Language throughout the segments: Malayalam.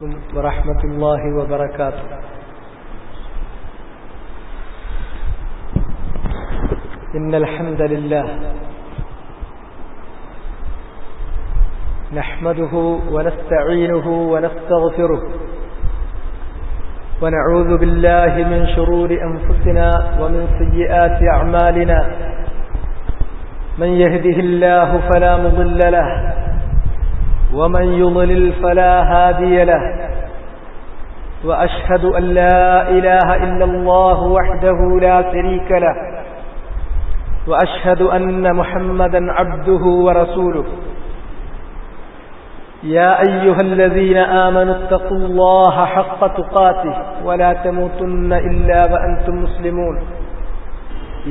ورحمة الله وبركاته. إن الحمد لله نحمده ونستعينه ونستغفره ونعوذ بالله من شرور أنفسنا ومن سيئات أعمالنا. من يهده الله فلا مضل له ومن يضلل فلا هادي له. وأشهد أن لا إله إلا الله وحده لا شريك له وأشهد أن محمدا عبده ورسوله. يا أيها الذين آمنوا اتقوا الله حق تقاته ولا تموتن إلا وأنتم مسلمون.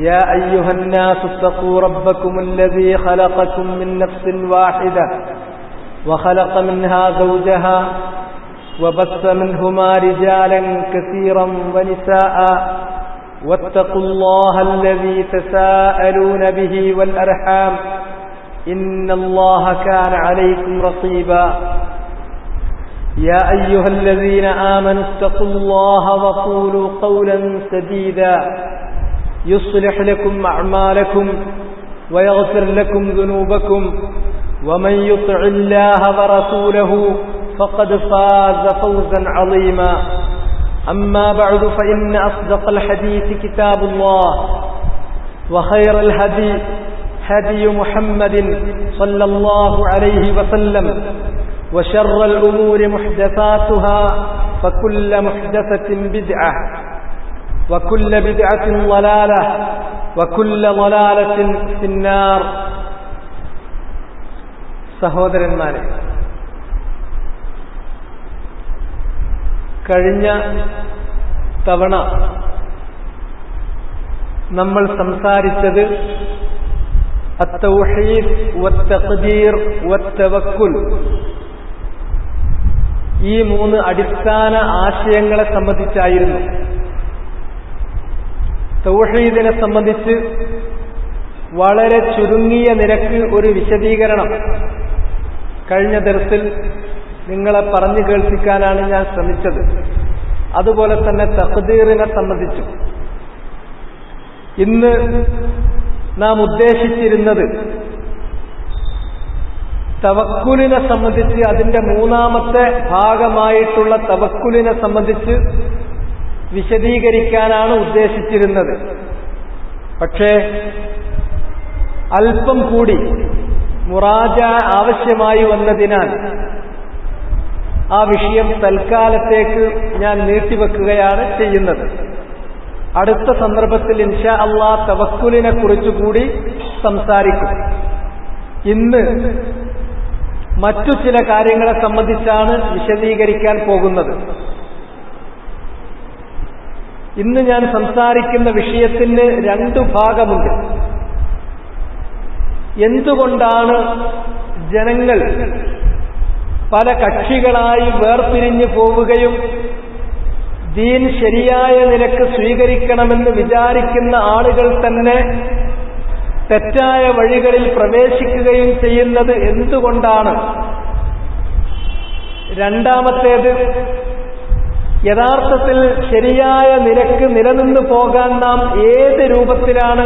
يا أيها الناس اتقوا ربكم الذي خلقكم من نفس واحدة وخلق منها زوجها وبث منهما رجالا كثيرا ونساء واتقوا الله الذي تساءلون به والأرحام إن الله كان عليكم رقيبا. يا أيها الذين آمنوا اتقوا الله وقولوا قولا سديدا يصلح لكم أعمالكم ويغفر لكم ذنوبكم ومن يطع الله ورسوله فقد فاز فوزا عظيما. أما بعد فإن أصدق الحديث كتاب الله وخير الهدي هدي محمد صلى الله عليه وسلم وشر الأمور محدثاتها فكل محدثة بدعة وكل بدعة ضلالة وكل ضلالة في النار. സഹോദരന്മാരെ, കഴിഞ്ഞ തവണ നമ്മൾ സംസാരിച്ചത് അത്തൗഹീദ് വത്തഖ്ദീർ വത്തവക്കുൽ, ഈ മൂന്ന് അടിസ്ഥാന ആശയങ്ങളെ സംബന്ധിച്ചായിരുന്നു. തൗഹീദിനെ സംബന്ധിച്ച് വളരെ ചുരുങ്ങിയ നിരക്ക് ഒരു വിശദീകരണം കഴിഞ്ഞ ദർസിൽ നിങ്ങളെ പറഞ്ഞു കേൾപ്പിക്കാനാണ് ഞാൻ ശ്രമിച്ചത്. അതുപോലെ തന്നെ തഖ്ദീറിനെ സംബന്ധിച്ചു ഇന്ന് നാം ഉദ്ദേശിച്ചിരുന്നത് തവക്കുലിനെ സംബന്ധിച്ച്, അതിന്റെ മൂന്നാമത്തെ ഭാഗമായിട്ടുള്ള തവക്കുലിനെ സംബന്ധിച്ച് വിശദീകരിക്കാനാണ് ഉദ്ദേശിച്ചിരുന്നത്. പക്ഷേ അല്പം കൂടി മുറാജ ആവശ്യമായി വന്നതിനാൽ ആ വിഷയം തൽക്കാലത്തേക്ക് ഞാൻ നീട്ടിവെക്കുകയാണ് ചെയ്യുന്നത്. അടുത്ത സന്ദർഭത്തിൽ ഇൻഷാ അല്ലാഹ് തവക്കുലിനെ കുറിച്ചുകൂടി സംസാരിക്കും. ഇന്ന് മറ്റു ചില കാര്യങ്ങളെ സംബന്ധിച്ചാണ് വിശദീകരിക്കാൻ പോകുന്നത്. ഇന്ന് ഞാൻ സംസാരിക്കുന്ന വിഷയത്തിന് രണ്ടു ഭാഗമുണ്ട്. എന്തുകൊണ്ടാണ് ജനങ്ങൾ പല കക്ഷികളായി വേർപിരിഞ്ഞു പോവുകയും ദീൻ ശരിയായ നിലക്ക് സ്വീകരിക്കണമെന്ന് വിചാരിക്കുന്ന ആളുകൾ തന്നെ തെറ്റായ വഴികളിൽ പ്രവേശിക്കുകയും ചെയ്യുന്നത് എന്തുകൊണ്ടാണ്? രണ്ടാമത്തേത്, യഥാർത്ഥത്തിൽ ശരിയായ നിലക്ക് നിലനിന്നു പോകാൻ നാം ഏത് രൂപത്തിലാണ്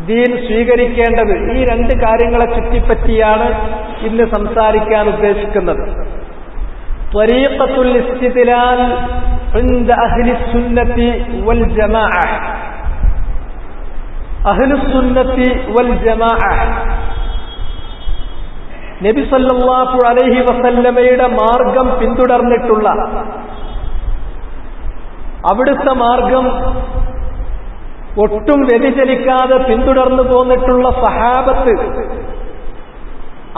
ദീൻ സ്വീകരിക്കേണ്ടത്? ഈ രണ്ട് കാര്യങ്ങളെ ചുറ്റിപ്പറ്റിയാണ് ഇന്ന് സംസാരിക്കാൻ ഉദ്ദേശിക്കുന്നത്. ത്വരീഖത്തുൽ ഇസ്തിദ്ലാൽ ഇൻദ അഹ്ലിസ് സുന്നത്തി വൽ ജമാഅ. അഹ്ലുസ് സുന്നത്തി വൽ ജമാഅ നബി സല്ലല്ലാഹു അലൈഹി വസല്ലമയുടെ മാർഗം പിന്തുടർന്നിട്ടുള്ള, അവിടുത്തെ മാർഗം ഒട്ടും വ്യതിചലിക്കാതെ പിന്തുടർന്നു പോന്നിട്ടുള്ള സഹാബത്ത്,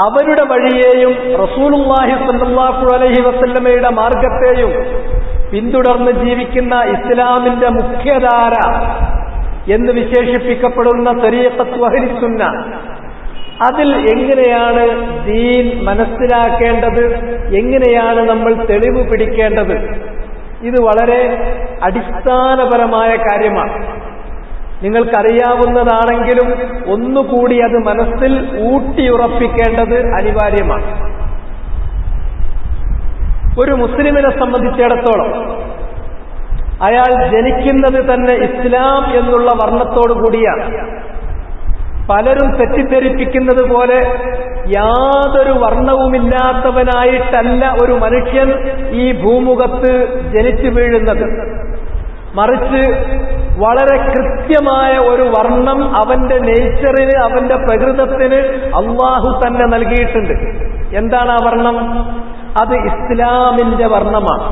അവരുടെ വഴിയെയും റസൂലുള്ളാഹി സ്വല്ലല്ലാഹു അലൈഹി വസല്ലമയുടെ മാർഗത്തെയും പിന്തുടർന്ന് ജീവിക്കുന്ന ഇസ്ലാമിന്റെ മുഖ്യധാര എന്ന് വിശേഷിപ്പിക്കപ്പെടുന്ന തരീഖത്ത് അഹ്ലിസ് സുന്ന, അതിൽ എങ്ങനെയാണ് ദീൻ മനസ്സിലാക്കേണ്ടത്, എങ്ങനെയാണ് നമ്മൾ തെളിവ് പിടിക്കേണ്ടത്? ഇത് വളരെ അടിസ്ഥാനപരമായ കാര്യമാണ്. നിങ്ങൾക്കറിയാവുന്നതാണെങ്കിലും ഒന്നുകൂടി അത് മനസ്സിൽ ഊട്ടിയുറപ്പിക്കേണ്ടത് അനിവാര്യമാണ്. ഒരു മുസ്ലിമിനെ സംബന്ധിച്ചിടത്തോളം അയാൾ ജനിക്കുന്നത് തന്നെ ഇസ്ലാം എന്നുള്ള വർണ്ണത്തോടു കൂടിയാണ്. പലരും തെറ്റിദ്ധരിപ്പിക്കുന്നത് പോലെ യാതൊരു വർണ്ണവുമില്ലാത്തവനായിട്ടല്ല ഒരു മനുഷ്യൻ ഈ ഭൂമുഖത്ത് ജനിച്ചു വീഴുന്നത്. മറിച്ച് വളരെ കൃത്യമായ ഒരു വർണ്ണം അവന്റെ നേച്ചറിന്, അവന്റെ പ്രകൃതത്തിന് അല്ലാഹു തന്നെ നൽകിയിട്ടുണ്ട്. എന്താണ് ആ വർണ്ണം? അത് ഇസ്ലാമിന്റെ വർണ്ണമാണ്.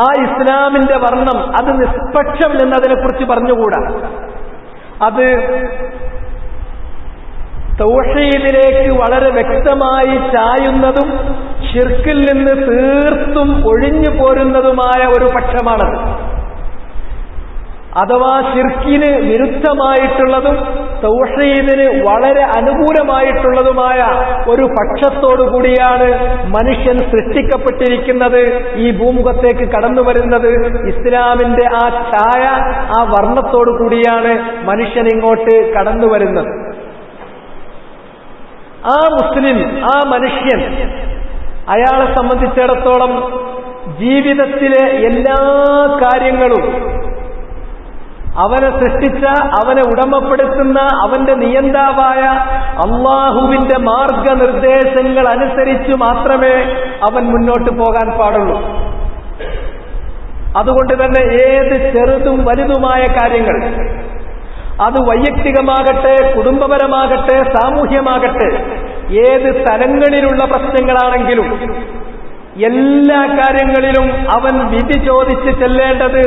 ആ ഇസ്ലാമിന്റെ വർണ്ണം അത് നിഷ്പക്ഷം എന്നതിനെക്കുറിച്ച് പറഞ്ഞുകൂടാ. അത് തൗഹീദിലേക്ക് വളരെ വ്യക്തമായി ചായുന്നതും ശിർക്കിൽ നിന്ന് തീർത്തും ഒഴിഞ്ഞു പോരുന്നതുമായ ഒരു പക്ഷമാണത്. അഥവാ ശിർക്കിന് വിരുദ്ധമായിട്ടുള്ളതും തൗഹീദിന് വളരെ അനുകൂലമായിട്ടുള്ളതുമായ ഒരു പക്ഷത്തോടുകൂടിയാണ് മനുഷ്യൻ സൃഷ്ടിക്കപ്പെട്ടിരിക്കുന്നത്. ഈ ഭൂമുഖത്തേക്ക് കടന്നു വരുന്നത് ഇസ്ലാമിന്റെ ആ ഛായ, ആ വർണ്ണത്തോടു കൂടിയാണ് മനുഷ്യൻ ഇങ്ങോട്ട് കടന്നു വരുന്നത്. ആ മുസ്ലിം, ആ മനുഷ്യൻ, അയാളെ സംബന്ധിച്ചിടത്തോളം ജീവിതത്തിലെ എല്ലാ കാര്യങ്ങളും അവനെ സൃഷ്ടിച്ച, അവനെ ഉടമപ്പെടുത്തുന്ന, അവന്റെ നിയന്താവായ അല്ലാഹുവിന്റെ മാർഗനിർദ്ദേശങ്ങൾ അനുസരിച്ച് മാത്രമേ അവൻ മുന്നോട്ട് പോകാൻ പാടുള്ളൂ. അതുകൊണ്ട് തന്നെ ഏത് ചെറുതും വലുതുമായ കാര്യങ്ങൾ, അത് വൈയക്തികമാകട്ടെ, കുടുംബപരമാകട്ടെ, സാമൂഹ്യമാകട്ടെ, ഏത് തലങ്ങളിലുള്ള പ്രശ്നങ്ങളാണെങ്കിലും എല്ലാ കാര്യങ്ങളിലും അവൻ വിധി ചോദിച്ച് ചെല്ലേണ്ടത്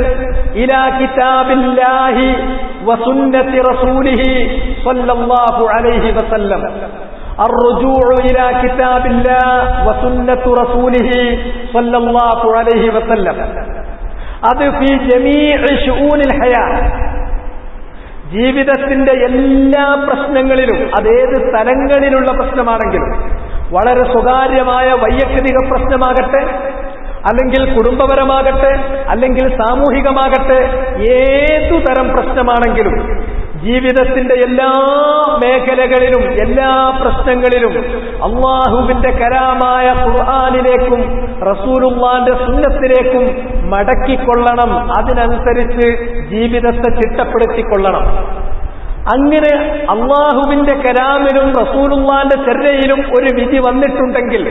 ഇലാ കിതാബില്ലാഹി വസുന്നത്തി റസൂലിഹി സ്വല്ലല്ലാഹു അലൈഹി വസല്ലം. അർറുജൂഉ ഇലാ കിതാബില്ലാഹി വസുന്നത്തു റസൂലിഹി സ്വല്ലല്ലാഹു അലൈഹി വസല്ലം. അത് ഫീ ജമീഇ ശുഊനിൽ ഹയാ, ജീവിതത്തിന്റെ എല്ലാ പ്രശ്നങ്ങളിലും, അതേത് തലങ്ങളിലുള്ള പ്രശ്നമാണെങ്കിലും, വളരെ സ്വകാര്യമായ വൈയക്തിക പ്രശ്നമാകട്ടെ, അല്ലെങ്കിൽ കുടുംബപരമാകട്ടെ, അല്ലെങ്കിൽ സാമൂഹികമാകട്ടെ, ഏതുതരം പ്രശ്നമാണെങ്കിലും ജീവിതത്തിന്റെ എല്ലാ മേഖലകളിലും എല്ലാ പ്രശ്നങ്ങളിലും അല്ലാഹുവിന്റെ കലാമായ ഖുർആനിലേക്കും റസൂലുള്ളാഹിന്റെ സുന്നത്തിലേക്കും മടക്കിക്കൊള്ളണം. അതിനനുസരിച്ച് ജീവിതത്തെ ചിട്ടപ്പെടുത്തിക്കൊള്ളണം. അങ്ങനെ അല്ലാഹുവിന്റെ കലാമിലും റസൂലുള്ളാഹിന്റെ ചര്യയിലും ഒരു വിധി വന്നിട്ടുണ്ടെങ്കിൽ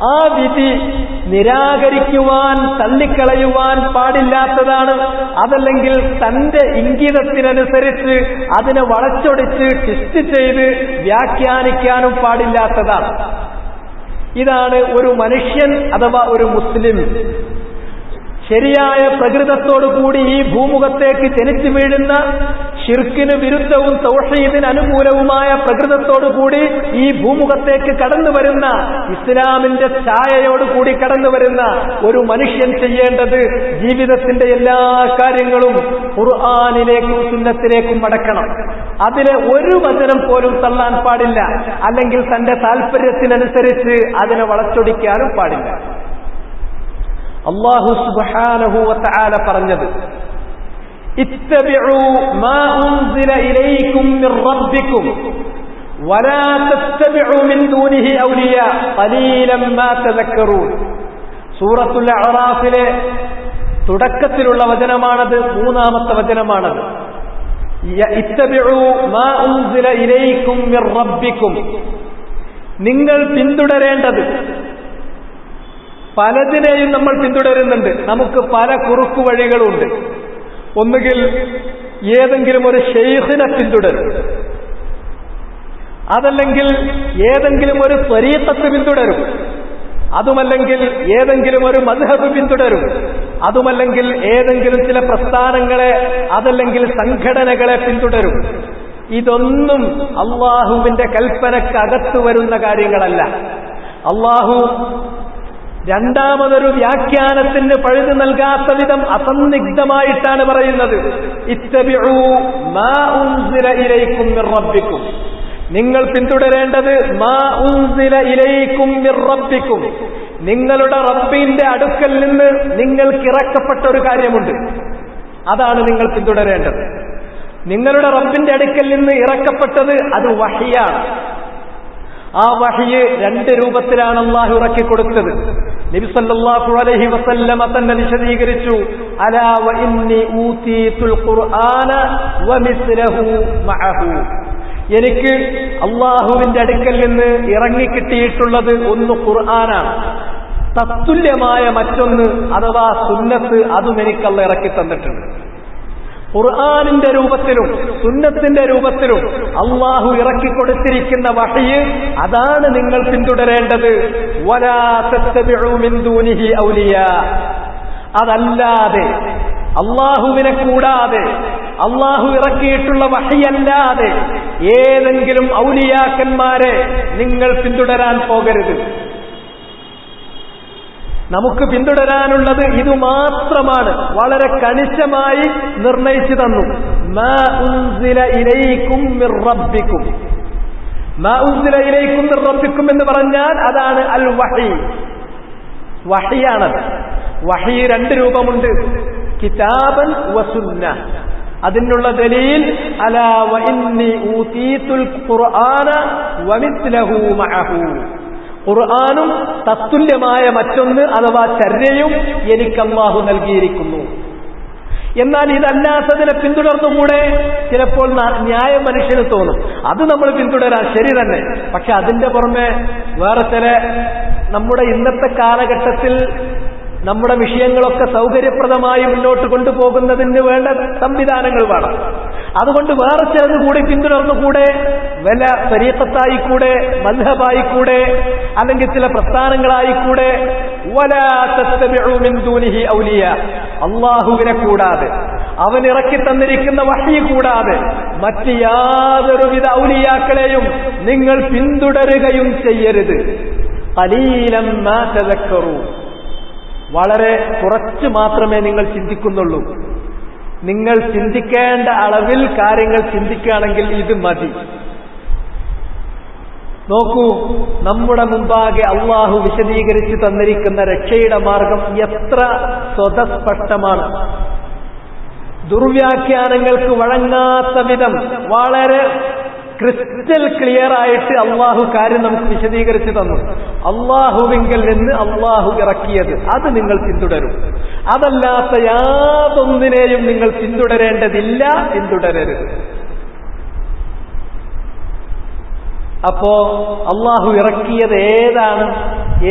ആ വിധി നിരാകരിക്കുവാൻ, തള്ളിക്കളയുവാൻ പാടില്ലാത്തതാണ്. അതല്ലെങ്കിൽ തന്റെ ഇംഗിതത്തിനനുസരിച്ച് അതിനെ വളച്ചൊടിച്ച് ട്വിസ്റ്റ് ചെയ്ത് വ്യാഖ്യാനിക്കാനും പാടില്ലാത്തതാണ്. ഇതാണ് ഒരു മനുഷ്യൻ അഥവാ ഒരു മുസ്ലിം ശരിയായ പ്രകൃതത്തോടുകൂടി ഈ ഭൂമുഖത്തേക്ക് ജനിച്ചു വീഴുന്ന, ശിർക്കിന് വിരുദ്ധവും തൗഹീദിന് അനുകൂലവുമായ പ്രകൃതത്തോടുകൂടി ഈ ഭൂമുഖത്തേക്ക് കടന്നു വരുന്ന, ഇസ്ലാമിന്റെ ഛായയോടുകൂടി കടന്നു വരുന്ന ഒരു മനുഷ്യൻ ചെയ്യേണ്ടത് ജീവിതത്തിന്റെ എല്ലാ കാര്യങ്ങളും ഖുർആനിലേക്കും സുന്നത്തിലേക്കും മടക്കണം. അതിലെ ഒരു വചനം പോലും തള്ളാൻ പാടില്ല, അല്ലെങ്കിൽ തന്റെ താല്പര്യത്തിനനുസരിച്ച് അതിനെ വളച്ചൊടിക്കാനും പാടില്ല. അല്ലാഹു സുബ്ഹാനഹു വ തആല പറഞ്ഞത് ഇത്തബിഉ മാ ഉൻസില ഇലൈക്കും മിർ റബ്ബിക്കും വലാ തത്തബിഉ മിൻ ദൂനിഹി ഔലിയാ ഖലീലൻ മാ തദക്കറൂൻ. സൂറത്തുൽ അഅറാഫിലെ തുടക്കത്തിലുള്ള വചനമാണത്, മൂന്നാമത്തെ വചനമാണത്. ഇത്തബിഉ മാ ഉൻസില ഇലൈക്കും മിർ റബ്ബിക്കും, നിങ്ങൾ പിന്തുടരേണ്ടത്, പലതിനെയും നമ്മൾ പിന്തുടരുന്നുണ്ട്. നമുക്ക് പല കുറുക്കു വഴികളുണ്ട്. ഒന്നുകിൽ ഏതെങ്കിലും ഒരു ശൈഖിനെ പിന്തുടരും, അതല്ലെങ്കിൽ ഏതെങ്കിലും ഒരു ത്വരീഖത്ത് പിന്തുടരും, അതുമല്ലെങ്കിൽ ഏതെങ്കിലും ഒരു മദ്ഹബ് പിന്തുടരും, അതുമല്ലെങ്കിൽ ഏതെങ്കിലും ചില പ്രസ്ഥാനങ്ങളെ, അതല്ലെങ്കിൽ സംഘടനകളെ പിന്തുടരും. ഇതൊന്നും അല്ലാഹുവിന്റെ കൽപ്പനക്കകത്ത് വരുന്ന കാര്യങ്ങളല്ല. അല്ലാഹു രണ്ടാമതൊരു വ്യാഖ്യാനത്തിന് പഴുതു നൽകാത്ത വിധം അസന്നിഗ്ധമായിട്ടാണ് പറയുന്നത്, ഇത്തബിഉ മാ ഉൻസില ഇലൈക്കും മിർ റബ്ബിക്കും, നിങ്ങൾ പിന്തുടരേണ്ടത് മാ ഉൻസില ഇലൈക്കും മിർ റബ്ബിക്കും, നിങ്ങളുടെ റബ്ബിന്റെ അടുക്കൽ നിന്ന് നിങ്ങൾക്കിറക്കപ്പെട്ട ഒരു കാര്യമുണ്ട്, അതാണ് നിങ്ങൾ പിന്തുടരേണ്ടത്. നിങ്ങളുടെ റബ്ബിന്റെ അടുക്കൽ നിന്ന് ഇറക്കപ്പെട്ടത് അത് വഹ്യാണ്. ആ വഹ്യ് രണ്ട് രൂപത്തിലാണ് അല്ലാഹു ഇറക്കി കൊടുത്തത്. നബി സല്ലല്ലാഹു അലൈഹി വസല്ലമ തന്നെ വിശദീകരിച്ചു, അലാ വ ഇന്നി ഊതീതുൽ ഖുർആന വമിസ്ലഹു മഅഹു. എനിക്ക് അല്ലാഹുവിന്റെ അടുക്കൽ നിന്ന് ഇറങ്ങിക്കിട്ടിയിട്ടുള്ളത് ഒന്ന് ഖുർആനാണ്, തത്തുല്യമായ മറ്റൊന്ന് അഥവാ സുന്നത്ത് അതും എനിക്കല്ല ഇറക്കി തന്നിട്ടുണ്ട്. ഖുർആനിന്റെ രൂപത്തിലും സുന്നത്തിന്റെ രൂപത്തിലും അല്ലാഹു ഇറക്കിക്കൊടുത്തിരിക്കുന്ന വഹ്യ് അതാണ് നിങ്ങൾ പിന്തുടരേണ്ടത്. വലാ തത്തബിഉ മിൻ ദൂനിഹി ഔലിയാ. അതല്ലാതെ അല്ലാഹുവിനെ കൂടാതെ അല്ലാഹു ഇറക്കിയിട്ടുള്ള വഹ്യല്ലാതെ ഏതെങ്കിലും ഔലിയാക്കന്മാരെ നിങ്ങൾ പിന്തുടരാൻ പോകരുത്. നമുക്ക് പിന്തുടരാനുള്ളത് ഇത് മാത്രമാണ്. വളരെ കണിശമായി നിർണയിച്ചു തന്നു. മാ ഉൻസില ഇലൈക്കും മിർ റബ്ബിക്കും. മാ ഉൻസില ഇലൈക്കും മിർ റബ്ബിക്കും എന്ന് പറഞ്ഞാൽ അതാണ് അൽ വഹി. വഹിയാണത്. വഹി രണ്ട് രൂപമുണ്ട്, കിതാബൻ വസുന്ന. അതിനുള്ള ദലീൽ അലാ വ ഇന്നി ഊതീതുൽ ഖുർആന വമിസ്ലഹു മഅഹു. ഖുർആനും തത്തുല്യമായ മറ്റൊന്ന് അഥവാ ചര്യയും എനിക്ക് അല്ലാഹു നൽകിയിരിക്കുന്നു. എന്നാൽ ഇതല്ലാത്തതിനെ പിന്തുടർന്നുകൂടെ? ചിലപ്പോൾ ന്യായം മനുഷ്യന് തോന്നും, അത് നമ്മൾ പിന്തുടരാൻ ശരി തന്നെ. പക്ഷെ അതിന്റെ പുറമെ വേറെ ചില നമ്മുടെ ഇന്നത്തെ കാലഘട്ടത്തിൽ നമ്മുടെ വിഷയങ്ങളൊക്കെ സൗകര്യപ്രദമായി മുന്നോട്ട് കൊണ്ടുപോകുന്നതിന് വേണ്ട സംവിധാനങ്ങൾ വേണം. അതുകൊണ്ട് വേറെ ചിലത് കൂടി പിന്തുടർന്നുകൂടെ? വല്ല തരീഖത്തായിക്കൂടെ, മദ്ഹബായിക്കൂടെ, അല്ലെങ്കിൽ ചില പ്രസ്ഥാനങ്ങളായിക്കൂടെ? വലാ തത്തബിഉ മിൻ ദൂനിഹി ഔലിയാ. അല്ലാഹുവിനെ കൂടാതെ അവൻ ഇറക്കി തന്നിരിക്കുന്ന വഹ്യ് കൂടാതെ മറ്റ് യാതൊരുവിധ ഔലിയാക്കളെയും നിങ്ങൾ പിന്തുടരുകയും ചെയ്യരുത്. ഖലീലൻ മാ തദക്കറൂൻ. വളരെ കുറച്ച് മാത്രമേ നിങ്ങൾ ചിന്തിക്കുന്നുള്ളൂ. നിങ്ങൾ ചിന്തിക്കേണ്ട അളവിൽ കാര്യങ്ങൾ ചിന്തിക്കുകയാണെങ്കിൽ ഇത് മതി. നോക്കൂ, നമ്മുടെ മുമ്പാകെ അല്ലാഹു വിശദീകരിച്ചു തന്നിരിക്കുന്ന രക്ഷയുടെ മാർഗം എത്ര സ്വതസ്പഷ്ടമാണ്. ദുർവ്യാഖ്യാനങ്ങൾക്ക് വഴങ്ങാത്ത വിധം വളരെ ക്രിസ്റ്റൽ ക്ലിയർ ആയിട്ട് അള്ളാഹു കാര്യം നമുക്ക് വിശദീകരിച്ചു തന്നു. അള്ളാഹുവിങ്കൽ നിന്ന് അള്ളാഹു ഇറക്കിയത് അത് നിങ്ങൾ പിന്തുടരും. അതല്ലാത്ത യാതൊന്നിനെയും നിങ്ങൾ പിന്തുടരേണ്ടതില്ല, പിന്തുടരരുത്. അപ്പോ അള്ളാഹു ഇറക്കിയത് ഏതാണ്,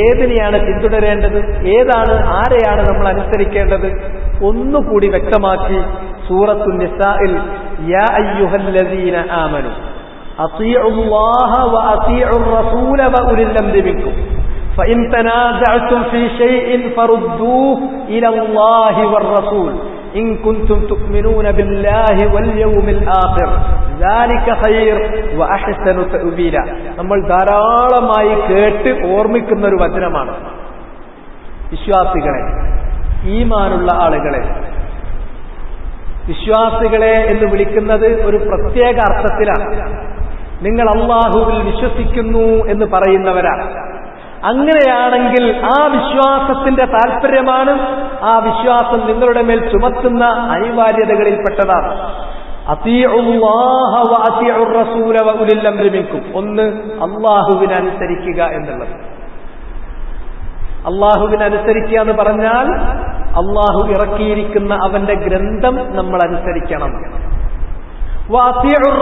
ഏതിനെയാണ് പിന്തുടരേണ്ടത്, ഏതാണ്, ആരെയാണ് നമ്മൾ അനുസരിക്കേണ്ടത് ഒന്നുകൂടി വ്യക്തമാക്കി സൂറത്തു നിസാഇൽ യാ അയ്യുഹല്ലദീന ആമനു അطيعوا الله وأطيعوا الرسول وأولي الأمر منكم فإن تنازعتم في شيء فردوه إلى الله والرسول إن كنتم تؤمنون بالله واليوم الآخر ذلك خير وأحسن تأويلا. നമ്മൾ ധാരാളമായി കേട്ട് ഓർമ്മിക്കുന്ന ഒരു വചനമാണ്. വിശ്വാസികളെ, ഈമാനുള്ള ആളുകളെ, വിശ്വാസികളെ എന്ന് വിളിക്കുന്നത് ഒരു പ്രത്യേക അർത്ഥത്തിലാണ്. നിങ്ങൾ അല്ലാഹുവിൽ വിശ്വസിക്കുന്നു എന്ന് പറയുന്നവരാണ്. അങ്ങനെയാണെങ്കിൽ ആ വിശ്വാസത്തിന്റെ താല്പര്യമാണ്, ആ വിശ്വാസം നിങ്ങളുടെ മേൽ ചുമത്തുന്ന അനിവാര്യതകളിൽപ്പെട്ടതാണ്. അതീഉല്ലാഹ വ അതീഉർ റസൂല വ ഉലിൽ അംരി മിൻകും. ഒന്ന്, അല്ലാഹുവിനെ അനുസരിക്കുക എന്നുള്ളത്. അല്ലാഹുവിനെ അനുസരിക്കുക എന്ന് പറഞ്ഞാൽ അല്ലാഹു ഇറക്കിയിരിക്കുന്ന അവന്റെ ഗ്രന്ഥം നമ്മൾ അനുസരിക്കണം.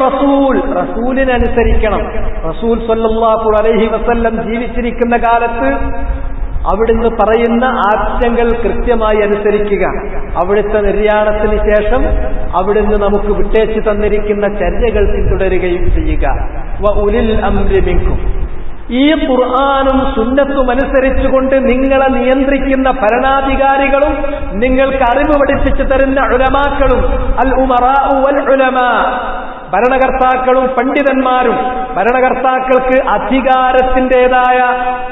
റസൂൽ, റസൂലിനെ അനുസരിക്കണം. റസൂൽ സല്ലല്ലാഹു അലൈഹി വസല്ലം ജീവിച്ചിരിക്കുന്ന കാലത്ത് അവിടുന്ന് പറയുന്ന ആജ്ഞകൾ കൃത്യമായി അനുസരിക്കുക. അവിടുത്തെ നിര്യാണത്തിന് ശേഷം അവിടുന്ന് നമുക്ക് വിട്ടേച്ചു തന്നിരിക്കുന്ന ചര്യകൾ പിന്തുടരുകയും ചെയ്യുക. വ ഉലിൽ അംരി മിൻകും. ഈ ഖുർആനും സുന്നത്തും അനുസരിച്ചുകൊണ്ട് നിങ്ങളെ നിയന്ത്രിക്കുന്ന ഭരണാധികാരികളും നിങ്ങൾക്ക് അറിവ് പഠിപ്പിച്ചു തരുന്ന ഉലമാക്കളും, അൽ ഉമറാഉ വൽ ഉലമാ, ഭരണകർത്താക്കളും പണ്ഡിതന്മാരും. ഭരണകർത്താക്കൾക്ക് അധികാരത്തിൻ്റെതായ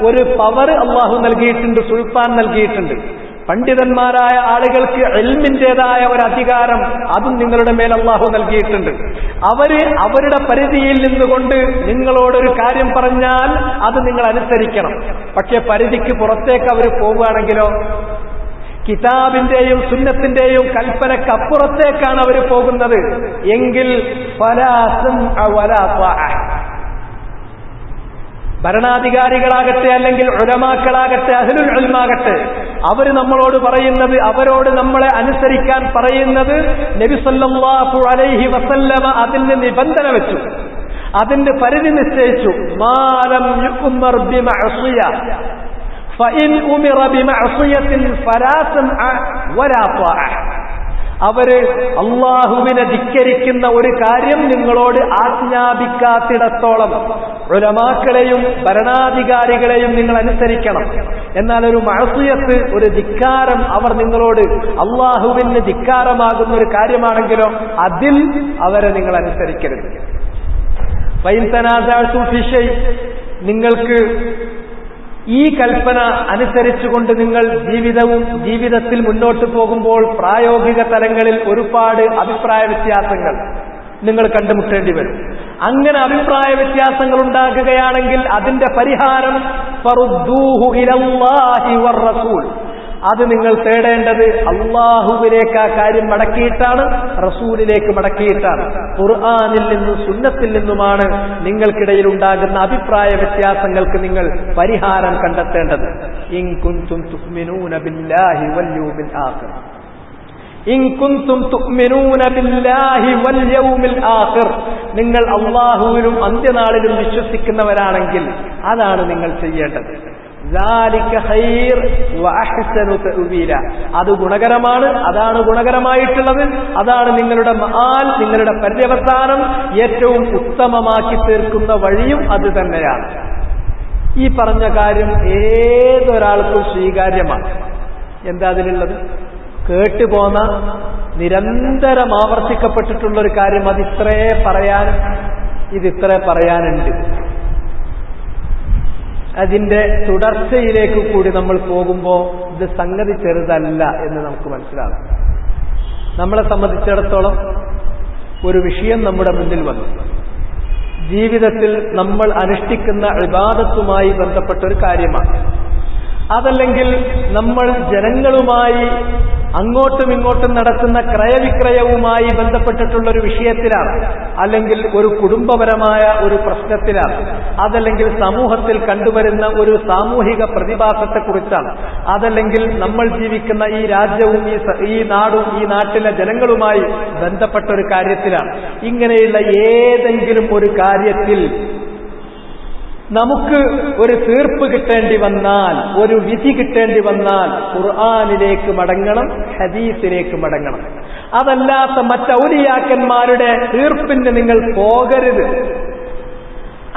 ഒരു പവർ അല്ലാഹു നൽകിയിട്ടുണ്ട്, സുൽത്താൻ നൽകിയിട്ടുണ്ട്. പണ്ഡിതന്മാരായ ആളുകൾക്ക് ഇൽമിൻ്റെതായ ഒരു അധികാരം അതും നിങ്ങളുടെ മേൽ അല്ലാഹു നൽകിയിട്ടുണ്ട്. അവരുടെ പരിധിയിൽ നിന്നുകൊണ്ട് നിങ്ങളോടൊരു കാര്യം പറഞ്ഞാൽ അത് നിങ്ങൾ അനുസരിക്കണം. പക്ഷെ പരിധിക്ക് പുറത്തേക്ക് അവർ പോവുകയാണെങ്കിലോ, കിതാബിന്റെയും സുന്നത്തിന്റെയും കൽപ്പനക്കപ്പുറത്തേക്കാണ് അവർ പോകുന്നത് എങ്കിൽ ഭരണാധികാരികളാകട്ടെ അല്ലെങ്കിൽ ഉലമാക്കളാകട്ടെ അഹ്ലുൽ ഇൽമാകട്ടെ, അവർ നമ്മളോട് പറയുന്നത്, അവരോട് നമ്മളെ അനുസരിക്കാൻ പറയുന്നത്, നബി സല്ലല്ലാഹു അലൈഹി വസല്ലമ അതിന് നിബന്ധന വെച്ചു, അതിന്റെ പരിധി നിശ്ചയിച്ചു. മാലം യുഅ്മർ ബിമഅസിയ ഫഇൻ ഉമിറ ബിമഅസിയത്തിൻ ഫലാ സമഅ വലാ ത്വാഅ. അവര് അല്ലാഹുവിനെ ധിക്കരിക്കുന്ന ഒരു കാര്യം നിങ്ങളോട് ആജ്ഞാപിക്കാത്തിടത്തോളം ഉലമാക്കളെയും ഭരണാധികാരികളെയും നിങ്ങൾ അനുസരിക്കണം. എന്നാൽ ഒരു മഅസിയത്ത്, ഒരു ധിക്കാരം അവർ നിങ്ങളോട് അല്ലാഹുവിന് ധിക്കാരമാകുന്ന ഒരു കാര്യമാണെങ്കിലോ അതിൽ അവരെ നിങ്ങൾ അനുസരിക്കരുത്. ഫൈൻ തനാസഅതും ഫീ ശൈ, നിങ്ങൾക്ക് ഈ കൽപ്പന അനുസരിച്ചുകൊണ്ട് നിങ്ങൾ ജീവിതത്തിൽ മുന്നോട്ട് പോകുമ്പോൾ പ്രായോഗിക തലങ്ങളിൽ ഒരുപാട് അഭിപ്രായ വ്യത്യാസങ്ങൾ നിങ്ങൾ കണ്ടുമുട്ടേണ്ടി വരും. അങ്ങനെ അഭിപ്രായ വ്യത്യാസങ്ങൾ ഉണ്ടാകുകയാണെങ്കിൽ അതിന്റെ പരിഹാരം ഫറുദ്ദൂഹു ഇലല്ലാഹി വർ-റസൂൽ, അത് നിങ്ങൾ തേടേണ്ടത് അല്ലാഹുവിലേക്ക് ആ കാര്യം മടക്കിയിട്ടാണ്, റസൂലിലേക്ക് മടക്കിയിട്ടാണ്. ഖുർആനിൽ നിന്നും സുന്നത്തിൽ നിന്നുമാണ് നിങ്ങൾക്കിടയിൽ ഉണ്ടാകുന്ന അഭിപ്രായ വ്യത്യാസങ്ങൾക്ക് നിങ്ങൾ പരിഹാരം കണ്ടെത്തേണ്ടത്. ഇൻ കുൻതും തുഅ്മിനൂന ബില്ലാഹി വൽ യൗമിൽ ആഖിർ, ഇൻ കുൻതും തുഅ്മിനൂന ബില്ലാഹി വൽ യൗമിൽ ആഖിർ, നിങ്ങൾ അല്ലാഹുവിലും അന്ത്യനാളിലും വിശ്വസിക്കുന്നവരാണെങ്കിൽ അതാണ് നിങ്ങൾ ചെയ്യേണ്ടത്. അത് ഗുണകരമാണ്, അതാണ് ഗുണകരമായിട്ടുള്ളത്, അതാണ് നിങ്ങളുടെ മആൽ, നിങ്ങളുടെ പര്യവസാനം ഏറ്റവും ഉത്തമമാക്കി തീർക്കുന്ന വഴിയും അത് തന്നെയാണ്. ഈ പറഞ്ഞ കാര്യം ഏതൊരാൾക്കും സ്വീകാര്യമാണ്. എന്താ അതിലുള്ളത്? കേട്ടുപോന്ന നിരന്തരം ആവർത്തിക്കപ്പെട്ടിട്ടുള്ളൊരു കാര്യം, അതിത്രേ പറയാനുണ്ട്. അതിന്റെ തുടർച്ചയിലേക്ക് കൂടി നമ്മൾ പോകുമ്പോൾ ഇത് സംഗതി ചെറുതല്ല എന്ന് നമുക്ക് മനസ്സിലാകും. നമ്മളെ സംബന്ധിച്ചിടത്തോളം ഒരു വിഷയം നമ്മുടെ മുന്നിൽ വന്നു, ജീവിതത്തിൽ നമ്മൾ അനുഷ്ഠിക്കുന്ന ഇബാദത്തുമായി ബന്ധപ്പെട്ട ഒരു കാര്യമാണ്. അതല്ലെങ്കിൽ നമ്മൾ ജനങ്ങളുമായി അങ്ങോട്ടും ഇങ്ങോട്ടും നടത്തുന്ന ക്രയവിക്രയവുമായി ബന്ധപ്പെട്ടിട്ടുള്ളൊരു വിഷയത്തിലാണ്, അല്ലെങ്കിൽ ഒരു കുടുംബപരമായ ഒരു പ്രശ്നത്തിലാണ്, അതല്ലെങ്കിൽ സമൂഹത്തിൽ കണ്ടുവരുന്ന ഒരു സാമൂഹിക പ്രതിഭാസത്തെക്കുറിച്ചാണ്, അതല്ലെങ്കിൽ നമ്മൾ ജീവിക്കുന്ന ഈ രാജ്യവും ഈ നാടും ഈ നാട്ടിലെ ജനങ്ങളുമായി ബന്ധപ്പെട്ട ഒരു കാര്യത്തിലാണ്. ഇങ്ങനെയുള്ള ഏതെങ്കിലും ഒരു കാര്യത്തിൽ നമുക്ക് ഒരു തീർപ്പ് കിട്ടേണ്ടി വന്നാൽ, ഒരു വിധി കിട്ടേണ്ടി വന്നാൽ ഖുർആനിലേക്ക് മടങ്ങണം, ഹദീസിലേക്ക് മടങ്ങണം. അതല്ലാത്ത മറ്റൗലിയാക്കന്മാരുടെ തീർപ്പിന് നിങ്ങൾ പോകരുത്.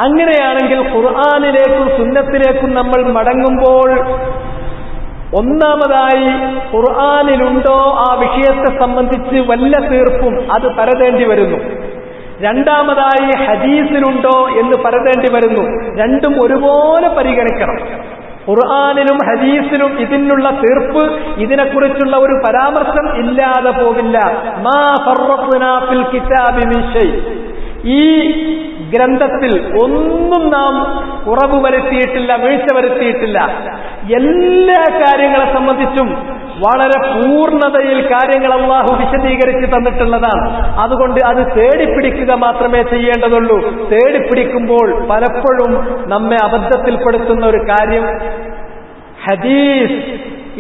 അങ്ങനെയാണെങ്കിൽ ഖുർആനിലേക്കും സുന്നത്തിലേക്കും നമ്മൾ മടങ്ങുമ്പോൾ ഒന്നാമതായി ഖുർആനിലുണ്ടോ ആ വിഷയത്തെ സംബന്ധിച്ച് വല്ല തീർപ്പും അത് പരതേണ്ടി വരുന്നു. രണ്ടാമതായി ഹദീസിലുണ്ടോ എന്ന് പരതേണ്ടി വരുന്നു. രണ്ടും ഒരുപോലെ പരിഗണിക്കണം. ഖുർആനിലും ഹദീസിലും ഇതിനുള്ള തീർപ്പ്, ഇതിനെക്കുറിച്ചുള്ള ഒരു പരാമർശം ഇല്ലാതെ പോകില്ല. മാ ഫറത്നാ ഫിൽ കിതാബി മിൻ ശൈ, ഈ ഗ്രന്ഥത്തിൽ ഒന്നും നാം കുറവ് വരുത്തിയിട്ടില്ല, വീഴ്ച വരുത്തിയിട്ടില്ല. എല്ലാ കാര്യങ്ങളെ സംബന്ധിച്ചും വളരെ പൂർണ്ണതയിൽ കാര്യങ്ങൾ അല്ലാഹു വിശദീകരിച്ച് തന്നിട്ടുള്ളതാണ്. അതുകൊണ്ട് അത് തേടിപ്പിടിക്കുക മാത്രമേ ചെയ്യേണ്ടതുള്ളൂ. തേടിപ്പിടിക്കുമ്പോൾ പലപ്പോഴും നമ്മെ അബദ്ധത്തിൽപ്പെടുത്തുന്ന ഒരു കാര്യം, ഹദീസ്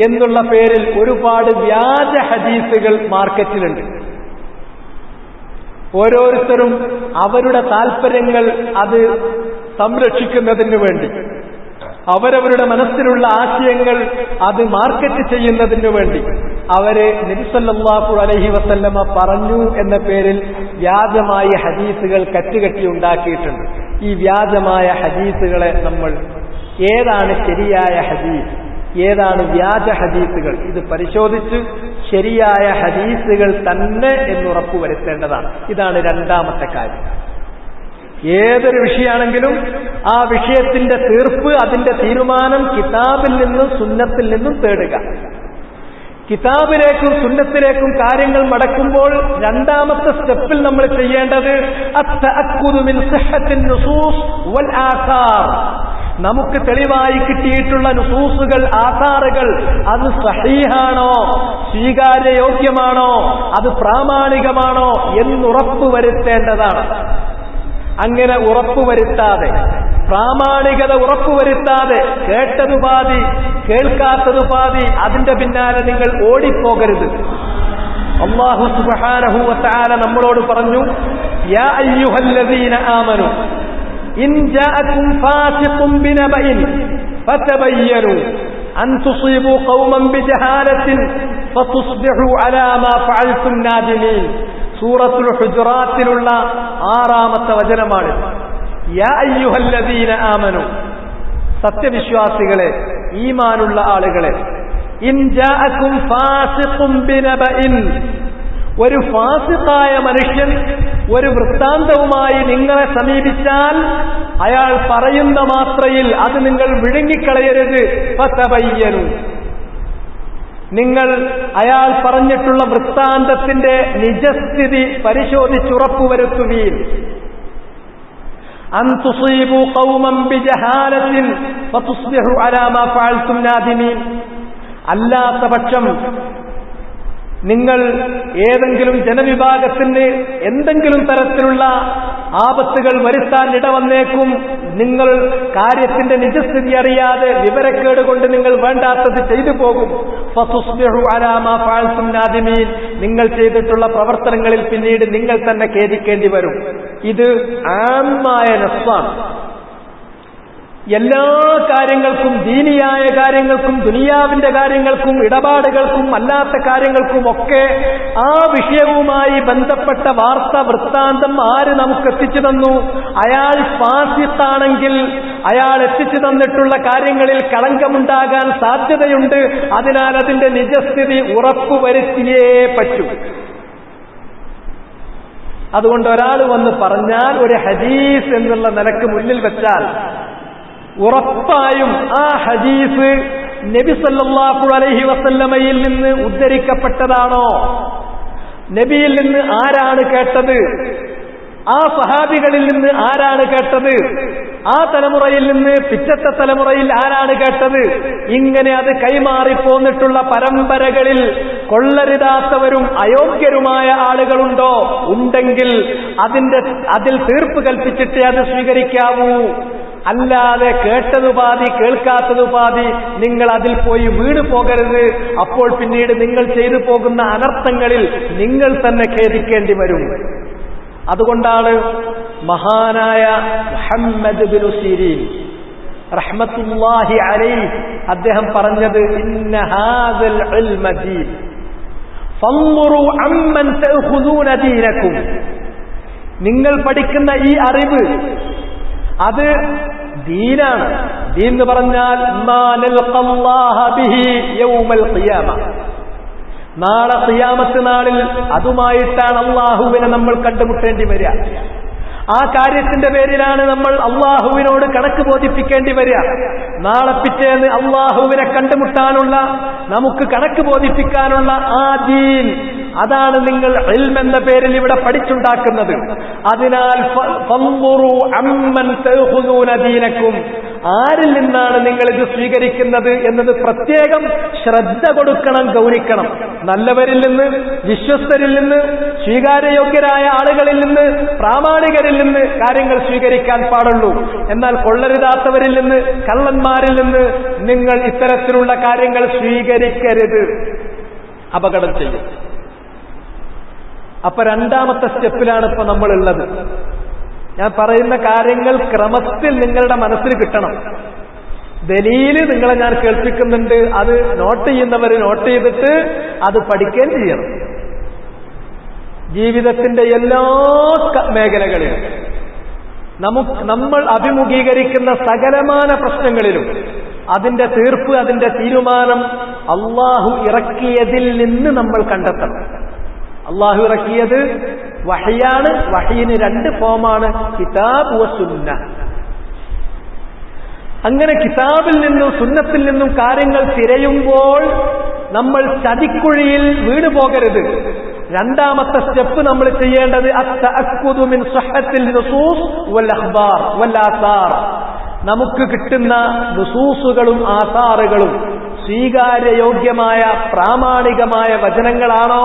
എന്നുള്ള പേരിൽ ഒരുപാട് വ്യാജ ഹദീസുകൾ മാർക്കറ്റിലുണ്ട്. ഓരോരുത്തരും അവരുടെ താല്പര്യങ്ങൾ അത് സംരക്ഷിക്കുന്നതിന് വേണ്ടി, അവരവരുടെ മനസ്സിലുള്ള ആശയങ്ങൾ അത് മാർക്കറ്റ് ചെയ്യുന്നതിന് വേണ്ടി അവര് നബി സല്ലല്ലാഹു അലൈഹി വസല്ലമ പറഞ്ഞു എന്ന പേരിൽ വ്യാജമായ ഹദീസുകൾ കറ്റുകെട്ടി ഉണ്ടാക്കിയിട്ടുണ്ട്. ഈ വ്യാജമായ ഹദീസുകളെ നമ്മൾ ഏതാണ് ശരിയായ ഹദീസ്, ഏതാണ് വ്യാജ ഹദീസുകൾ, ഇത് പരിശോധിച്ച് ശരിയായ ഹദീസുകൾ തന്നെ എന്നുറപ്പുവരുത്തേണ്ടതാണ്. ഇതാണ് രണ്ടാമത്തെ കാര്യം. ഏതൊരു വിഷയമാണെങ്കിലും ആ വിഷയത്തിന്റെ തീർപ്പ്, അതിന്റെ തീരുമാനം കിതാബിൽ നിന്നും സുന്നത്തിൽ നിന്നും തേടുക. കിതാബിലേക്കും സുന്നത്തിലേക്കും കാര്യങ്ങൾ മടക്കുമ്പോൾ രണ്ടാമത്തെ സ്റ്റെപ്പിൽ നമ്മൾ ചെയ്യേണ്ടത് അത്തഅക്കുദു മിൻ സിഹ്ഹത്തിൻ നുസൂസ് വൽ ആസാർ. നമുക്ക് തെളിവായി കിട്ടിയിട്ടുള്ള നുസൂസുകൾ, ആസാറുകൾ അത് സഹീഹാണോ, സ്വീകാര്യയോഗ്യമാണോ, അത് പ്രാമാണികമാണോ എന്നുറപ്പുവരുത്തേണ്ടതാണ്. അങ്ങനെ ഉറപ്പുവരുത്താതെ പ്രാമാണികത ഉറപ്പുവരുത്താതെ കേട്ടതു പാതി കേൾക്കാത്തതു പാതി അതിന്റെ പിന്നാലെ നിങ്ങൾ ഓടിപ്പോകരുത്. അല്ലാഹു സുബ്ഹാനഹു വ തആല നമ്മളോട് പറഞ്ഞു, യാ അയ്യുഹല്ലദീന ആമനു ഇൻ ജാഅകും ഫാസിഖുൻ ബിനബഇൻ ഫതബയ്യനു അൻ തുസീബു ഖൗമൻ ബിജഹാലത്തിൻ ഫതുസ്ബിഹു അലാ മാ ഫഅൽതും നാദിമീൻ. സൂറത്തുൽ ഹുജറാത്തിലുള്ള 6-ാമത്തെ വചനമാണ്. യാ അയ്യുഹല്ലദീന ആമനു, സത്യവിശ്വാസികളെ, ഈമാനുള്ള ആളുകളെ, ഇൻ ജാഅകും ഫാസിഖുൻ ബിനബഇൻ, ഒരു ഫാസിഖായ മനുഷ്യൻ ഒരു വൃത്താന്തവുമായി നിങ്ങളെ സമീപിച്ചാൽ അയാൾ പറയുന്ന മാത്രയിൽ അത് നിങ്ങൾ വിഴുങ്ങിക്കളയരുത്. ഫതബയ്യനു, നിങ്ങൾ അയാൾ പറഞ്ഞിട്ടുള്ള വൃത്താന്തത്തിന്റെ നിജസ്ഥിതി പരിശോധിച്ചുറപ്പുവരുത്തുവീൻ. അൻ തുസീബു ഖൗമൻ ബിജഹാലത്തിൻ ഫതുസ്ബിഹു അലാ മാ ഫഅൽതും നാദിമീൻ. അല്ലാത്ത പക്ഷം നിങ്ങൾ ഏതെങ്കിലും ജനവിഭാഗത്തിന് എന്തെങ്കിലും തരത്തിലുള്ള ആപത്തുകൾ വരുത്താൻ ഇടവന്നേക്കും. നിങ്ങൾ കാര്യത്തിന്റെ നിജസ്ഥിതി അറിയാതെ വിവരക്കേട് കൊണ്ട് നിങ്ങൾ വേണ്ടാത്തത് ചെയ്തു പോകും. ഫതുസ്ബിഹു അലാ മാ ഫഅൽതും നാദിമീൻ, നിങ്ങൾ ചെയ്തിട്ടുള്ള പ്രവർത്തനങ്ങളിൽ പിന്നീട് നിങ്ങൾ തന്നെ ഖേദിക്കേണ്ടി വരും. ഇത് ആമായ നസ്സാണ്. എല്ലാ കാര്യങ്ങൾക്കും, ദീനിയായ കാര്യങ്ങൾക്കും ദുനിയാവിന്റെ കാര്യങ്ങൾക്കും ഇടപാടുകൾക്കും അല്ലാത്ത കാര്യങ്ങൾക്കും ഒക്കെ ആ വിഷയവുമായി ബന്ധപ്പെട്ട വാർത്ത വൃത്താന്തം ആര് നമുക്ക് എത്തിച്ചു തന്നു? അയാൾ ഫാസിഖാണെങ്കിൽ അയാൾ എത്തിച്ചു തന്നിട്ടുള്ള കാര്യങ്ങളിൽ കളങ്കമുണ്ടാകാൻ സാധ്യതയുണ്ട്. അതിനാൽ അതിന്റെ നിജസ്ഥിതി ഉറപ്പുവരുത്തിയേ പറ്റൂ. അതുകൊണ്ട് ഒരാൾ വന്ന് പറഞ്ഞാൽ ഒരു ഹദീസ് എന്നുള്ള നിലക്ക് മുന്നിൽ വെച്ചാൽ ഉറപ്പായും ആ ഹദീസ് നബി സല്ലല്ലാഹു അലൈഹി വസല്ലമയിൽ നിന്ന് ഉദ്ധരിക്കപ്പെട്ടതാണോ? നബിയിൽ നിന്ന് ആരാണ് കേട്ടത്? ആ സഹാബികളിൽ നിന്ന് ആരാണ് കേട്ടത്? ആ തലമുറയിൽ നിന്ന് പിറ്റത്തെ തലമുറയിൽ ആരാണ് കേട്ടത്? ഇങ്ങനെ അത് കൈമാറിപ്പോന്നിട്ടുള്ള പരമ്പരകളിൽ കൊള്ളരുതാത്തവരും അയോഗ്യരുമായ ആളുകളുണ്ടോ? ഉണ്ടെങ്കിൽ അതിൽ തീർപ്പ് കൽപ്പിച്ചിട്ടേ അത് സ്വീകരിക്കാവൂ. അല്ലാതെ കേട്ടതു പാതി കേൾക്കാത്തതു പാതി നിങ്ങൾ അതിൽ പോയി വീണു പോകരുത്. അപ്പോൾ പിന്നീട് നിങ്ങൾ ചെയ്തു പോകുന്ന അനർത്ഥങ്ങളിൽ നിങ്ങൾ തന്നെ ഖേദിക്കേണ്ടി വരും. അതുകൊണ്ടാണ് മഹാനായ മുഹമ്മദ് ഇബ്നു സിരീൻ റഹ്മത്തുള്ളാഹി അലൈഹി അദ്ദേഹം പറഞ്ഞത്, ഇന്ന ഹാദൽ ഇൽമ ദീൻ ഫൻദുറു അമ്മൻ തഅഖുദൂന ദീനകും. നിങ്ങൾ പഠിക്കുന്ന ഈ അറിവ് അത് ദീനാണ്. ദീൻ എന്ന് പറഞ്ഞാൽ മാ നൽഖല്ലാഹ ബിഹി യൗമൽ ഖിയാമ, നാളെ ഖിയാമത്ത് നാളിൽ അതുമായിട്ടാണ് അല്ലാഹുവിനെ നമ്മൾ കണ്ടുമുട്ടേണ്ടി വരിക. ആ കാര്യത്തിന്റെ പേരിലാണ് നമ്മൾ അല്ലാഹുവിനോട് കണക്ക് ബോധിപ്പിക്കേണ്ടി വരിക. നാളെ പിറ്റേന്ന് അല്ലാഹുവിനെ കണ്ടുമുട്ടാനുള്ള, നമുക്ക് കണക്ക് ബോധിപ്പിക്കാനുള്ള ആ ദീൻ, അതാണ് നിങ്ങൾ ഇൽമ് എന്ന പേരിൽ ഇവിടെ പഠിച്ചുണ്ടാക്കുന്നത്. അതിനാൽ ഫൻദുറു അമ്മൻ തഅഖുദൂന ദീനകും, ആരിൽ നിന്നാണ് നിങ്ങൾ ഇത് സ്വീകരിക്കുന്നത് എന്നത് പ്രത്യേകം ശ്രദ്ധ കൊടുക്കണം, ഗൗനിക്കണം. നല്ലവരിൽ നിന്ന്, വിശ്വസ്തരിൽ നിന്ന്, സ്വീകാര്യയോഗ്യരായ ആളുകളിൽ നിന്ന്, പ്രാമാണികരിൽ നിന്ന് കാര്യങ്ങൾ സ്വീകരിക്കാൻ പാടുള്ളൂ. എന്നാൽ കൊള്ളരുതാത്തവരിൽ നിന്ന്, കള്ളന്മാരിൽ നിന്ന് നിങ്ങൾ ഇത്തരത്തിലുള്ള കാര്യങ്ങൾ സ്വീകരിക്കരുത്, അപകടം ചെയ്യും. അപ്പൊ രണ്ടാമത്തെ സ്റ്റെപ്പിലാണ് ഇപ്പൊ നമ്മളുള്ളത്. ഞാൻ പറയുന്ന കാര്യങ്ങൾ ക്രമത്തിൽ നിങ്ങളുടെ മനസ്സിൽ കിട്ടണം. ദലീല് നിങ്ങളെ ഞാൻ കേൾപ്പിക്കുന്നുണ്ട്, അത് നോട്ട് ചെയ്യുന്നവർ നോട്ട് ചെയ്തിട്ട് അത് പഠിക്കുകയും ചെയ്യണം. ജീവിതത്തിന്റെ എല്ലാ മേഖലകളിലും നമ്മൾ അഭിമുഖീകരിക്കുന്ന സകലമാന പ്രശ്നങ്ങളിലും അതിന്റെ തീർപ്പ്, അതിന്റെ തീരുമാനം അള്ളാഹു ഇറക്കിയതിൽ നിന്ന് നമ്മൾ കണ്ടെത്തണം. അള്ളാഹു ഇറക്കിയത് വഹയാണ്. വഹയിന് 2 ഫോമാണ്, കിതാബ് വ സുന്ന. അങ്ങനെ കിതാബിൽ നിന്നും സുന്നത്തിൽ നിന്നും കാര്യങ്ങൾ തിരയുമ്പോൾ നമ്മൾ ചതിക്കുഴിയിൽ വീണു പോകരുത്. രണ്ടാമത്തെ സ്റ്റെപ്പ് നമ്മൾ ചെയ്യേണ്ടത് അത്തഅക്കുദു മിൻ സ്വഹത്തിൽ നുസൂസ് വൽ അഖ്ബാർ വൽ ആസാർ. നമുക്ക് കിട്ടുന്ന നുസൂസുകളും ആസാറുകളും സ്വീകാര്യയോഗ്യമായ പ്രാമാണികമായ വചനങ്ങളാണോ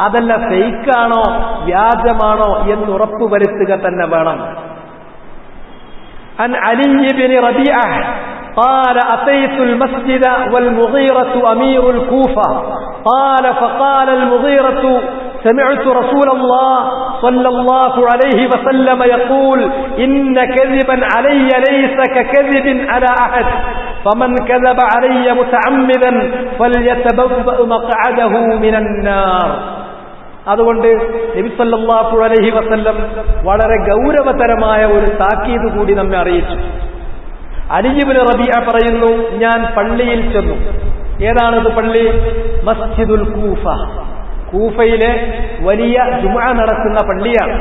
അതല്ല ഫേക്കാണോ വ്യാജമാണോ എന്നുറപ്പുവരുത്തുക തന്നെ വേണം. عن علي بن ربيعة قال أتيت المسجد والمغيرة أمير الكوفة قال فقال المغيرة سمعت رسول الله صلى الله عليه وسلم يقول إن كذبا علي ليس ككذب على أحد فمن كذب علي متعمدا فليتبوأ مقعده من النار. അതുകൊണ്ട് നബി സല്ലല്ലാഹു അലൈഹി വസല്ലം വളരെ ഗൗരവതരമായ ഒരു താക്കീത് കൂടി നമ്മെ അറിയിച്ചു. അലി ഇബ്നു റബീഅ പറയുന്നു, ഞാൻ പള്ളിയിൽ ചെന്നു. ഏതാണത് പള്ളി? മസ്ജിദുൽ കൂഫ. കൂഫയിലെ വലിയ ജുമുഅ നടക്കുന്ന പള്ളിയാണ്.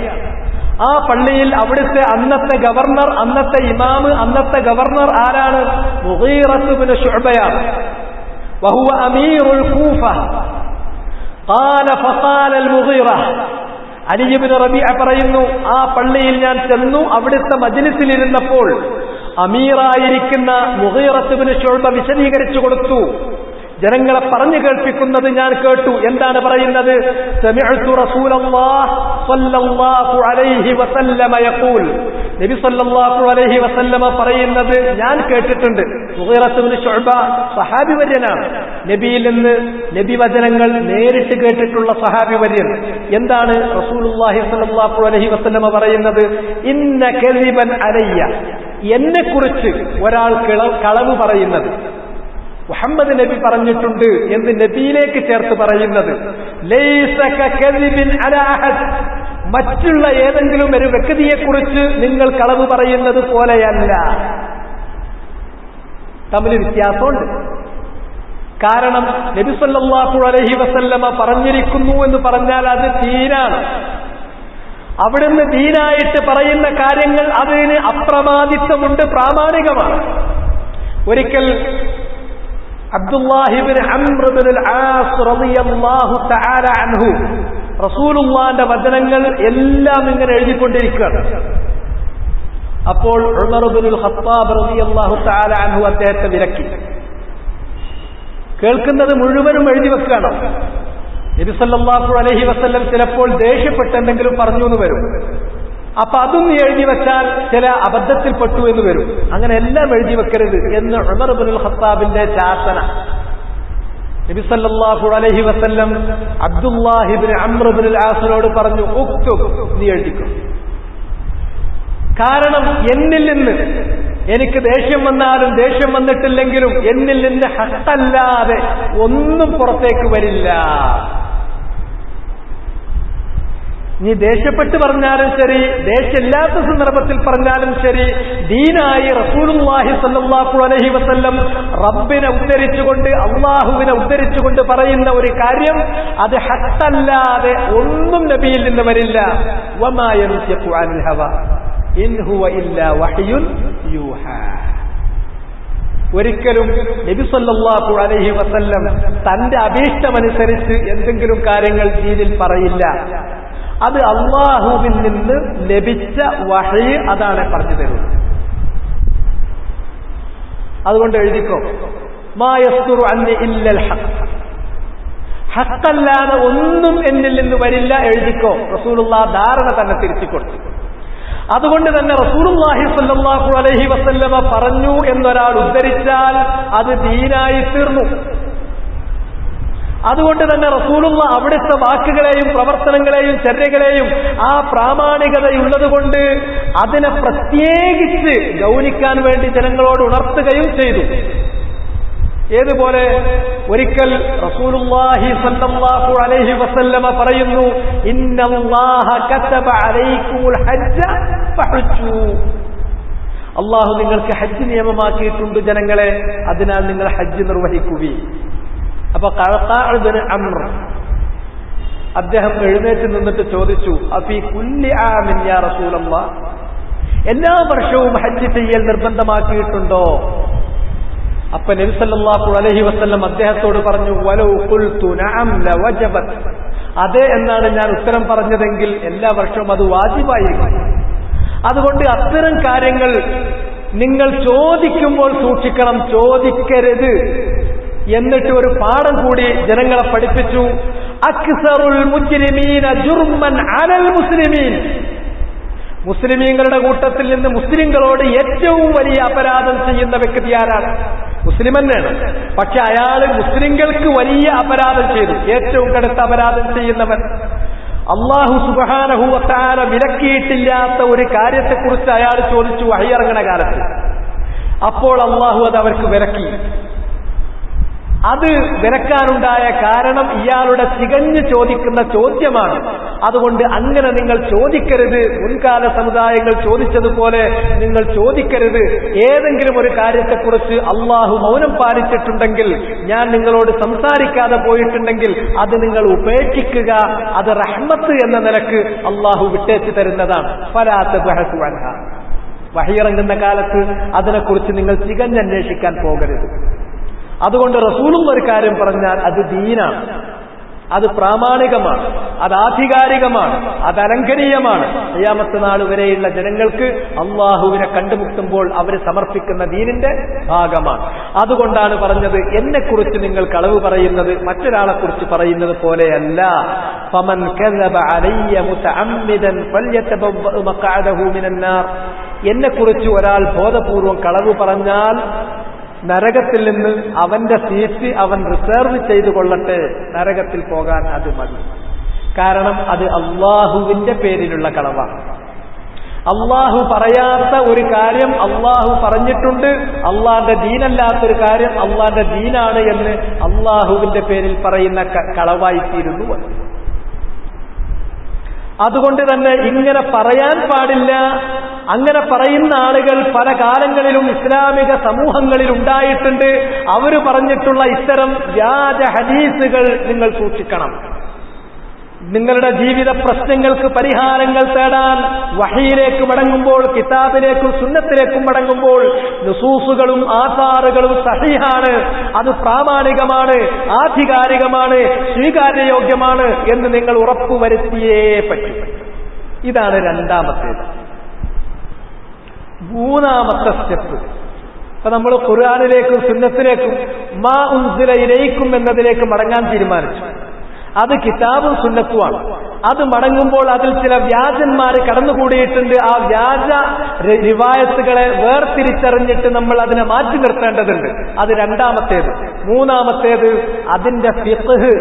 ആ പള്ളിയിൽ അവിടുത്തെ അന്നത്തെ ഗവർണർ, അന്നത്തെ ഇമാമ്, അന്നത്തെ ഗവർണർ ആരാണ്? മുഗീറത്ത് ഇബ്നു ശുഅബയാണ്. വഹുവ അമീറുൽ കൂഫ. ഖാല ഫഖാല അൽ മുഗീറ. അലി ഇബ്നു റബീഅ പറയുന്നു, ആ പള്ളിയിൽ ഞാൻ ചെന്നു. അവിടുത്തെ മജ്ലിസിലിരുന്നപ്പോൾ അമീറായിരിക്കുന്ന മുഗീറത്ത് ഇബ്നു ശുഅബ വിശദീകരിച്ചു കൊടുത്തു. ജനങ്ങളെ പറഞ്ഞു കേൾപ്പിക്കുന്നത് ഞാൻ കേട്ടു. എന്താണ് പറയുന്നത്? സമിഅ്തു റസൂലല്ലാഹ് സ്വല്ലല്ലാഹു അലൈഹി വസല്ലമ യഖൂൽ. നബി സ്വല്ലല്ലാഹു അലൈഹി വസല്ലമ പറയുന്നത് ഞാൻ കേട്ടിട്ടുണ്ട്. മുഗീറത്ത് ഇബ്നു ശുഅബ സഹാബി വര്യനാണ്. നബിയിൽ നിന്ന് നബി വചനങ്ങൾ നേരിട്ട് കേട്ടിട്ടുള്ള സഹാബി വര്യൻ. എന്താണ് റസൂലുള്ളാഹി സ്വല്ലല്ലാഹു അലൈഹി വസല്ലമ പറയുന്നത്? ഇന്ന കദിബൻ അലയ്യ, എന്നെക്കുറിച്ച് ഒരാൾ കളവ് പറയുന്നത് മുഹമ്മദ് നബി പറഞ്ഞിട്ടുണ്ട് എന്ന് നബിയിലേക്ക് ചേർത്ത് പറയുന്നത്, ലൈസ കകദിബിൻ അലാ അഹദ്, മറ്റുള്ള ഏതെങ്കിലും ഒരു വ്യക്തിയെക്കുറിച്ച് നിങ്ങൾ കളവ് പറയുന്നത് പോലെയല്ല. തമ്മിൽ വ്യത്യാസമുണ്ട്. കാരണം നബി സല്ലല്ലാഹു അലൈഹി വസല്ലമ പറഞ്ഞിരിക്കുന്നു എന്ന് പറഞ്ഞാൽ അത് ദീനാണ്. അവിടുന്ന് ദീനായിട്ട് പറയുന്ന കാര്യങ്ങൾ അതിന് അപ്രമാദിത്വമുണ്ട്, പ്രാമാണികമാണ്. ഒരിക്കൽ അബ്ദുല്ലാഹി ഇബ്നു അംർ ഇബ്നുൽ ആസ് റളിയല്ലാഹു തആല അൻഹു റസൂലുള്ളാഹിന്റെ വചനങ്ങൾ എല്ലാം ഇങ്ങനെ എഴുതിക്കൊണ്ടിരിക്കുകയാണ്. അപ്പോൾ ഉമർ ഇബ്നുൽ ഖത്താബ് റളിയല്ലാഹു തആല അൻഹു അദ്ദേഹത്തെ വിലക്കി. കേൾക്കുന്നത് മുഴുവനും എഴുതി വെക്കുകയാണ്. നബി സല്ലല്ലാഹു അലൈഹി വസല്ലം ചിലപ്പോൾ ദേഷ്യപ്പെട്ട് എന്തെങ്കിലും പറഞ്ഞു എന്ന് വരും. അപ്പൊ അതും എഴുതി വെച്ചാൽ ചില അബദ്ധത്തിൽപ്പെട്ടു എന്ന് വരും. അങ്ങനെ എല്ലാം എഴുതി വെക്കരുത് എന്ന് ഉമർ ഇബ്നുൽ ഖത്താബിന്റെ ശാസന. നബി സല്ലല്ലാഹു അലൈഹി വസല്ലം അബ്ദുല്ലാഹി ഇബ്നു അംർ ഇബ്നുൽ ആസിനോട് പറഞ്ഞു, ഉക്തുബ്, നീ എഴുതിക്കോ. കാരണം എന്നിൽ നിന്ന് എനിക്ക് ദേഷ്യം വന്നാലും ദേഷ്യം വന്നിട്ടില്ലെങ്കിലും എന്നിൽ നിന്ന് ഹഖല്ലാതെ ഒന്നും പുറത്തേക്ക് വരില്ല. നീ ദേഷ്യപ്പെട്ട് പറഞ്ഞാലും ശരി, ദേഷ്യമില്ലാത്ത സന്ദർഭത്തിൽ പറഞ്ഞാലും ശരി, ദീനായി റസൂലുള്ളാഹി സ്വല്ലല്ലാഹു അലൈഹി വസല്ലം റബ്ബിനെ ഉദ്ധരിച്ചുകൊണ്ട്, അള്ളാഹുവിനെ ഉദ്ധരിച്ചുകൊണ്ട് പറയുന്ന ഒരു കാര്യം അത് ഹഖല്ലാതെ ഒന്നും നബിയിൽ നിന്ന് വരില്ല. വമാ യൻതിഖു അനിൽ ഹവാ ഇൻ ഹുവ ഇല്ലാ വഹ്യുൻ യൂഹാ. ഒരിക്കലും നബി സല്ലല്ലാഹു അലൈഹി വസല്ലം തന്റെ അഭീഷ്ടമനുസരിച്ച് എന്തെങ്കിലും കാര്യങ്ങൾ ദീനിൽ പറയില്ല. അത് അള്ളാഹുവിൽ നിന്ന് ലഭിച്ച വഹ്യ് അതാണ് പറഞ്ഞു തരുന്നത്. അതുകൊണ്ട് എഴുതിക്കോ, മാ യസ്തുറു അന്നി ഇല്ലൽ ഹഖ്, ഹഖല്ലാതെ ഒന്നും എന്നിൽ നിന്ന് വരില്ല, എഴുതിക്കോ. റസൂലുള്ളാഹി ധാരണ തന്നെ തിരിച്ചുകൊടുത്തു. അതുകൊണ്ട് തന്നെ റസൂലുള്ളാഹി സ്വല്ലല്ലാഹു അലൈഹി വസല്ലമ പറഞ്ഞു എന്നൊരാൾ ഉദ്ധരിച്ചാൽ അത് ദീനായി തീർന്നു. അതുകൊണ്ട് തന്നെ റസൂലുള്ള അവിടുത്തെ വാക്കുകളെയും പ്രവർത്തനങ്ങളെയും ചര്യകളെയും ആ പ്രാമാണികതയുള്ളത് കൊണ്ട് അതിനെ പ്രത്യേകിച്ച് ഗൗനിക്കാൻ വേണ്ടി ജനങ്ങളോട് ഉണർത്തുകയും ചെയ്തു. ഏതുപോലെ ഒരിക്കൽ റസൂലുള്ളാഹി സ്വല്ലല്ലാഹു അലൈഹി വസല്ലമ പറയുന്നു, ഇന്നല്ലാഹ കതബ അലൈക്കുമുൽ ഹജ്ജ ഫഹജ്ജു, അല്ലാഹു നിങ്ങൾക്ക് ഹജ്ജ് നിയമമാക്കിയിട്ടുണ്ട് ജനങ്ങളെ, അതിനാൽ നിങ്ങൾ ഹജ്ജ് നിർവഹിക്കുകയും. അപ്പൊ ഖഅഖാ ഇബ്നു അംർ അദ്ദേഹം എഴുന്നേറ്റ് നിന്നിട്ട് ചോദിച്ചു, അഫീ കുല്ലി ആമിൻ യാ റസൂലല്ലാഹ്, എല്ലാ വർഷവും ഹജ്ജ് ചെയ്യൽ നിർബന്ധമാക്കിയിട്ടുണ്ടോ? അപ്പൊ നബി സല്ലല്ലാഹു അലൈഹി വസല്ലം അദ്ദേഹത്തോട് പറഞ്ഞു, വലൗ ഖുൽതു നഅം ലവജബത്, അതെ എന്നാണ് ഞാൻ ഉത്തരം പറഞ്ഞതെങ്കിൽ എല്ലാ വർഷവും അത് വാജിബായിരിക്കും. അതുകൊണ്ട് അത്തരം കാര്യങ്ങൾ നിങ്ങൾ ചോദിക്കുമ്പോൾ സൂക്ഷിക്കണം, ചോദിക്കരുത്. എന്നിട്ട് ഒരു പാഠം കൂടി ജനങ്ങളെ പഠിപ്പിച്ചു, അക്സറുൽ മുജ്രിമീന ജുർമൻ അലൽ മുസ്ലിമീൻ, മുസ്ലിമീങ്ങളുടെ കൂട്ടത്തിൽ നിന്ന് മുസ്ലിങ്ങളോട് ഏറ്റവും വലിയ അപരാധം ചെയ്യുന്ന വ്യക്തി ആരാണ്? മുസ്ലിം തന്നെയാണ്. പക്ഷെ അയാൾ മുസ്ലിങ്ങൾക്ക് വലിയ അപരാധം ചെയ്തു. ഏറ്റവും കടുത്ത അപരാധം ചെയ്യുന്നവൻ അല്ലാഹു സുബ്ഹാനഹു വ തആല വിലക്കിയിട്ടില്ലാത്ത ഒരു കാര്യത്തെക്കുറിച്ച് അയാൾ ചോദിച്ചു വഹി ഇറങ്ങുന്ന കാലത്ത്. അപ്പോൾ അല്ലാഹു അത് അവർക്ക് വിലക്കി. അത് വിലക്കാനുണ്ടായ കാരണം ഇയാളുടെ തികഞ്ഞു ചോദിക്കുന്ന ചോദ്യമാണ്. അതുകൊണ്ട് അങ്ങനെ നിങ്ങൾ ചോദിക്കരുത്. മുൻകാല സമുദായങ്ങൾ ചോദിച്ചതുപോലെ നിങ്ങൾ ചോദിക്കരുത്. ഏതെങ്കിലും ഒരു കാര്യത്തെക്കുറിച്ച് അള്ളാഹു മൗനം പാലിച്ചിട്ടുണ്ടെങ്കിൽ, ഞാൻ നിങ്ങളോട് സംസാരിക്കാതെ പോയിട്ടുണ്ടെങ്കിൽ അത് നിങ്ങൾ ഉപേക്ഷിക്കുക. അത് റഹ്മത്ത് എന്ന നിലക്ക് അള്ളാഹു വിട്ടേച്ചു തരുന്നതാണ്. ഫലാ തബ്ഹസു അൻഹാ. വഹിയിറങ്ങുന്ന കാലത്ത് അതിനെക്കുറിച്ച് നിങ്ങൾ തികഞ്ഞന്വേഷിക്കാൻ പോകരുത്. അതുകൊണ്ട് റസൂലും ഒരു കാര്യം പറഞ്ഞാൽ അത് ദീനാണ്, അത് പ്രാമാണികമാണ്, അത് ആധികാരികമാണ്, അത് അലംഘനീയമാണ്. ഖിയാമത്ത് നാൾ വരെയുള്ള ജനങ്ങൾക്ക് അള്ളാഹുവിനെ കണ്ടുമുട്ടുമ്പോൾ അവർ സമർപ്പിക്കുന്ന ദീനിന്റെ ഭാഗമാണ്. അതുകൊണ്ടാണ് പറഞ്ഞത്, എന്നെക്കുറിച്ച് നിങ്ങൾ കളവ് പറയുന്നത് മറ്റൊരാളെ കുറിച്ച് പറയുന്നത് പോലെയല്ല. ഫമൻ കദബ അലയ്യ മുതഅമ്മിദൻ ഫല്യതബവ്വ മഖഅദഹു മിനന്നാർ. എന്നെക്കുറിച്ച് ഒരാൾ ബോധപൂർവം കളവ് പറഞ്ഞാൽ നരകത്തിൽ നിന്ന് അവന്റെ സീറ്റ് അവൻ റിസർവ് ചെയ്തു കൊള്ളട്ടെ. നരകത്തിൽ പോകാൻ അത് മതി. കാരണം അത് അള്ളാഹുവിന്റെ പേരിലുള്ള കളവാണ്. അള്ളാഹു പറയാത്ത ഒരു കാര്യം അള്ളാഹു പറഞ്ഞിട്ടുണ്ട്, അള്ളാന്റെ ദീനല്ലാത്തൊരു കാര്യം അള്ളാന്റെ ദീനാണ് എന്ന് അള്ളാഹുവിന്റെ പേരിൽ പറയുന്ന കളവായിത്തീരുന്നു. അതുകൊണ്ട് തന്നെ ഇങ്ങനെ പറയാൻ പാടില്ല. അങ്ങനെ പറയുന്ന ആളുകൾ പല കാലങ്ങളിലും ഇസ്ലാമിക സമൂഹങ്ങളിൽ ഉണ്ടായിട്ടുണ്ട്. അവർ പറഞ്ഞിട്ടുള്ള ഇത്തരം വ്യാജ ഹദീസുകൾ നിങ്ങൾ സൂക്ഷിക്കണം. നിങ്ങളുടെ ജീവിത പ്രശ്നങ്ങൾക്ക് പരിഹാരങ്ങൾ തേടാൻ വഹയിലേക്ക് മടങ്ങുമ്പോൾ, കിതാബിലേക്കും സുന്നത്തിലേക്കും മടങ്ങുമ്പോൾ നുസൂസുകളും ആസാറുകളും സഹീഹാണ്, അത് പ്രാമാണികമാണ്, ആധികാരികമാണ്, സ്വീകാര്യയോഗ്യമാണ് എന്ന് നിങ്ങൾ ഉറപ്പുവരുത്തിയേ പറ്റൂ. ഇതാണ് രണ്ടാമത്തേത്. മൂന്നാമത്തെ സ്റ്റെപ്പ്, അപ്പൊ നമ്മൾ ഖുർആനിലേക്കും സുന്നത്തിലേക്കും മാ ഉൻസില ഇലൈക്കും എന്നതിലേക്ക് മടങ്ങാൻ തീരുമാനിച്ചു. അത് കിതാബും സുന്നത്തുമാണ്. അത് മടങ്ങുമ്പോൾ അതിൽ ചില വ്യാജന്മാര് കടന്നുകൂടിയിട്ടുണ്ട്. ആ വ്യാജ റിവായത്തുകളെ വേർതിരിച്ചറിഞ്ഞിട്ട് നമ്മൾ അതിനെ മാറ്റി നിർത്തേണ്ടതുണ്ട്. അത് രണ്ടാമത്തേത്. മൂന്നാമത്തേത് അതിന്റെ ഫിഖ്ഹ്,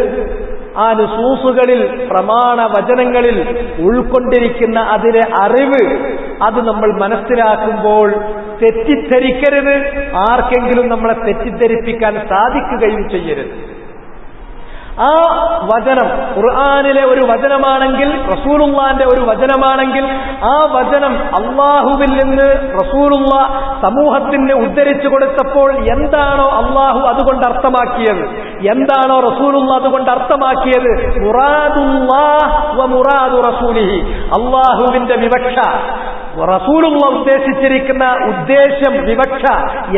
ആ നുസൂസുകളിൽ പ്രമാണ വചനങ്ങളിൽ ഉൾക്കൊണ്ടിരിക്കുന്ന അതിലെ അറിവ്, അത് നമ്മൾ മനസ്സിലാക്കുമ്പോൾ തെറ്റിദ്ധരിക്കരുത്. ആർക്കെങ്കിലും നമ്മളെ തെറ്റിദ്ധരിപ്പിക്കാൻ സാധിക്കുകയും ചെയ്യരുത്. ആ വചനം ഖുർആനിലെ ഒരു വചനമാണെങ്കിൽ, റസൂലുള്ളാന്റെ ഒരു വചനമാണെങ്കിൽ, ആ വചനം അള്ളാഹുവിൽ നിന്ന് റസൂലുള്ള സമൂഹത്തിന് ഉദ്ധരിച്ചു കൊടുത്തപ്പോൾ എന്താണോ അള്ളാഹു അതുകൊണ്ട് അർത്ഥമാക്കിയത്, എന്താണോ റസൂലുള്ള അതുകൊണ്ട് അർത്ഥമാക്കിയത്, മുറാദുല്ലാഹ് വ മുറാദു റസൂലിഹി, അള്ളാഹുവിന്റെ വിവക്ഷ, റസൂലുള്ള ഉദ്ദേശിച്ചിരിക്കുന്ന ഉദ്ദേശം, വിവക്ഷ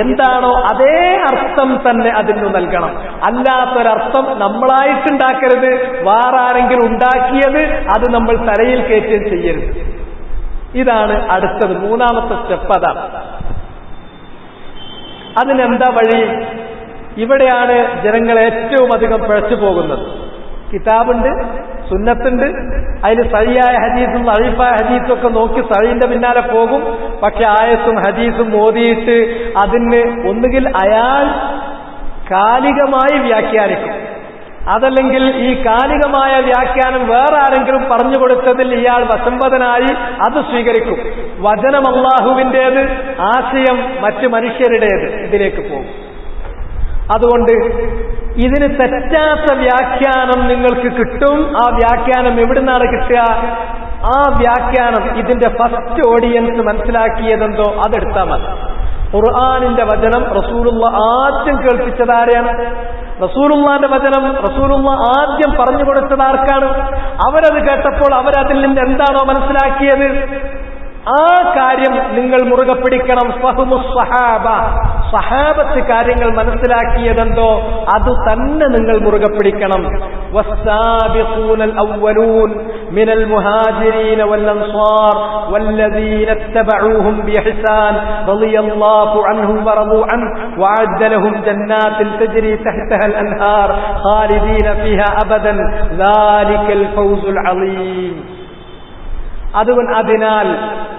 എന്താണോ അതേ അർത്ഥം തന്നെ അതിന് നൽകണം. അല്ലാത്തൊരർത്ഥം നമ്മളായിട്ടുണ്ടാക്കരുത്. വേറാരെങ്കിലും ഉണ്ടാക്കിയത് അത് നമ്മൾ തലയിൽ കയറ്റുകയും ചെയ്യരുത്. ഇതാണ് അടുത്തത്, മൂന്നാമത്തെ സ്റ്റെപ്പ്. അതാണ്. അതിനെന്താ വഴി? ഇവിടെയാണ് ജനങ്ങൾ ഏറ്റവും അധികം പിഴച്ചു പോകുന്നത്. കിതാബുണ്ട്, സുന്നത്തുണ്ട്, അതിൽ സഹിയായ ഹദീസും ദഈഫായ ഹദീസും ഒക്കെ നോക്കി സഹീന്റെ പിന്നാലെ പോകും. പക്ഷെ ആയത്തും ഹദീസും ഓതിയിട്ട് അതിന് ഒന്നുകിൽ അയാൾ കാലികമായി വ്യാഖ്യാനിക്കും, അതല്ലെങ്കിൽ ഈ കാലികമായ വ്യാഖ്യാനം വേറെ ആരെങ്കിലും പറഞ്ഞു കൊടുത്തതിൽ ഇയാൾ വശംവദനായി അത് സ്വീകരിക്കും. വചനം അല്ലാഹുവിൻ്റേത്, ആശയം മറ്റു മനുഷ്യരുടേത്, ഇതിലേക്ക് പോകും. അതുകൊണ്ട് ഇതിന് തെറ്റാത്ത വ്യാഖ്യാനം നിങ്ങൾക്ക് കിട്ടും. ആ വ്യാഖ്യാനം എവിടുന്നാണ് കിട്ടുക? ആ വ്യാഖ്യാനം ഇതിന്റെ ഫസ്റ്റ് ഓഡിയൻസ് മനസ്സിലാക്കിയതെന്തോ അതെടുത്താൽ മതി. ഖുർആനിന്റെ വചനം റസൂലുള്ള ആദ്യം കേൾപ്പിച്ചതാരെയാണ്? റസൂലുള്ളാന്റെ വചനം റസൂലുള്ള ആദ്യം പറഞ്ഞു കൊടുത്തത് ആർക്കാണ്? അവരത് കേട്ടപ്പോൾ അവരതിൽ നിന്ന് എന്താണോ മനസ്സിലാക്കിയത് ആ കാര്യം നിങ്ങൾ മുറുകെ പിടിക്കണം. ഫഹ്മു സ്വഹാബ, സ്വഹാബത്ത് കാര്യങ്ങൾ മനസ്സിലാക്കിയതെന്തോ അത് തന്നെ നിങ്ങൾ മുറുകെ പിടിക്കണം. വസ്സാബിഖൂനൽ അവ്വലൂൻ മിനൽ മുഹാജിരീന വൽ അൻസാർ വല്ലദീന ഇത്തബഊഹും ബിഇഹ്സാൻ റളിയല്ലാഹു അൻഹും വറദൂ അൻ വഅദ്ദ ലഹും ജന്നാത്തിൻ തജ്രി തഹ്തഹൽ അൻഹാർ ഖാലിദീന ഫീഹാ അബദൻ ദാലികൽ ഫൗസുൽ അളീം. അതിനാൽ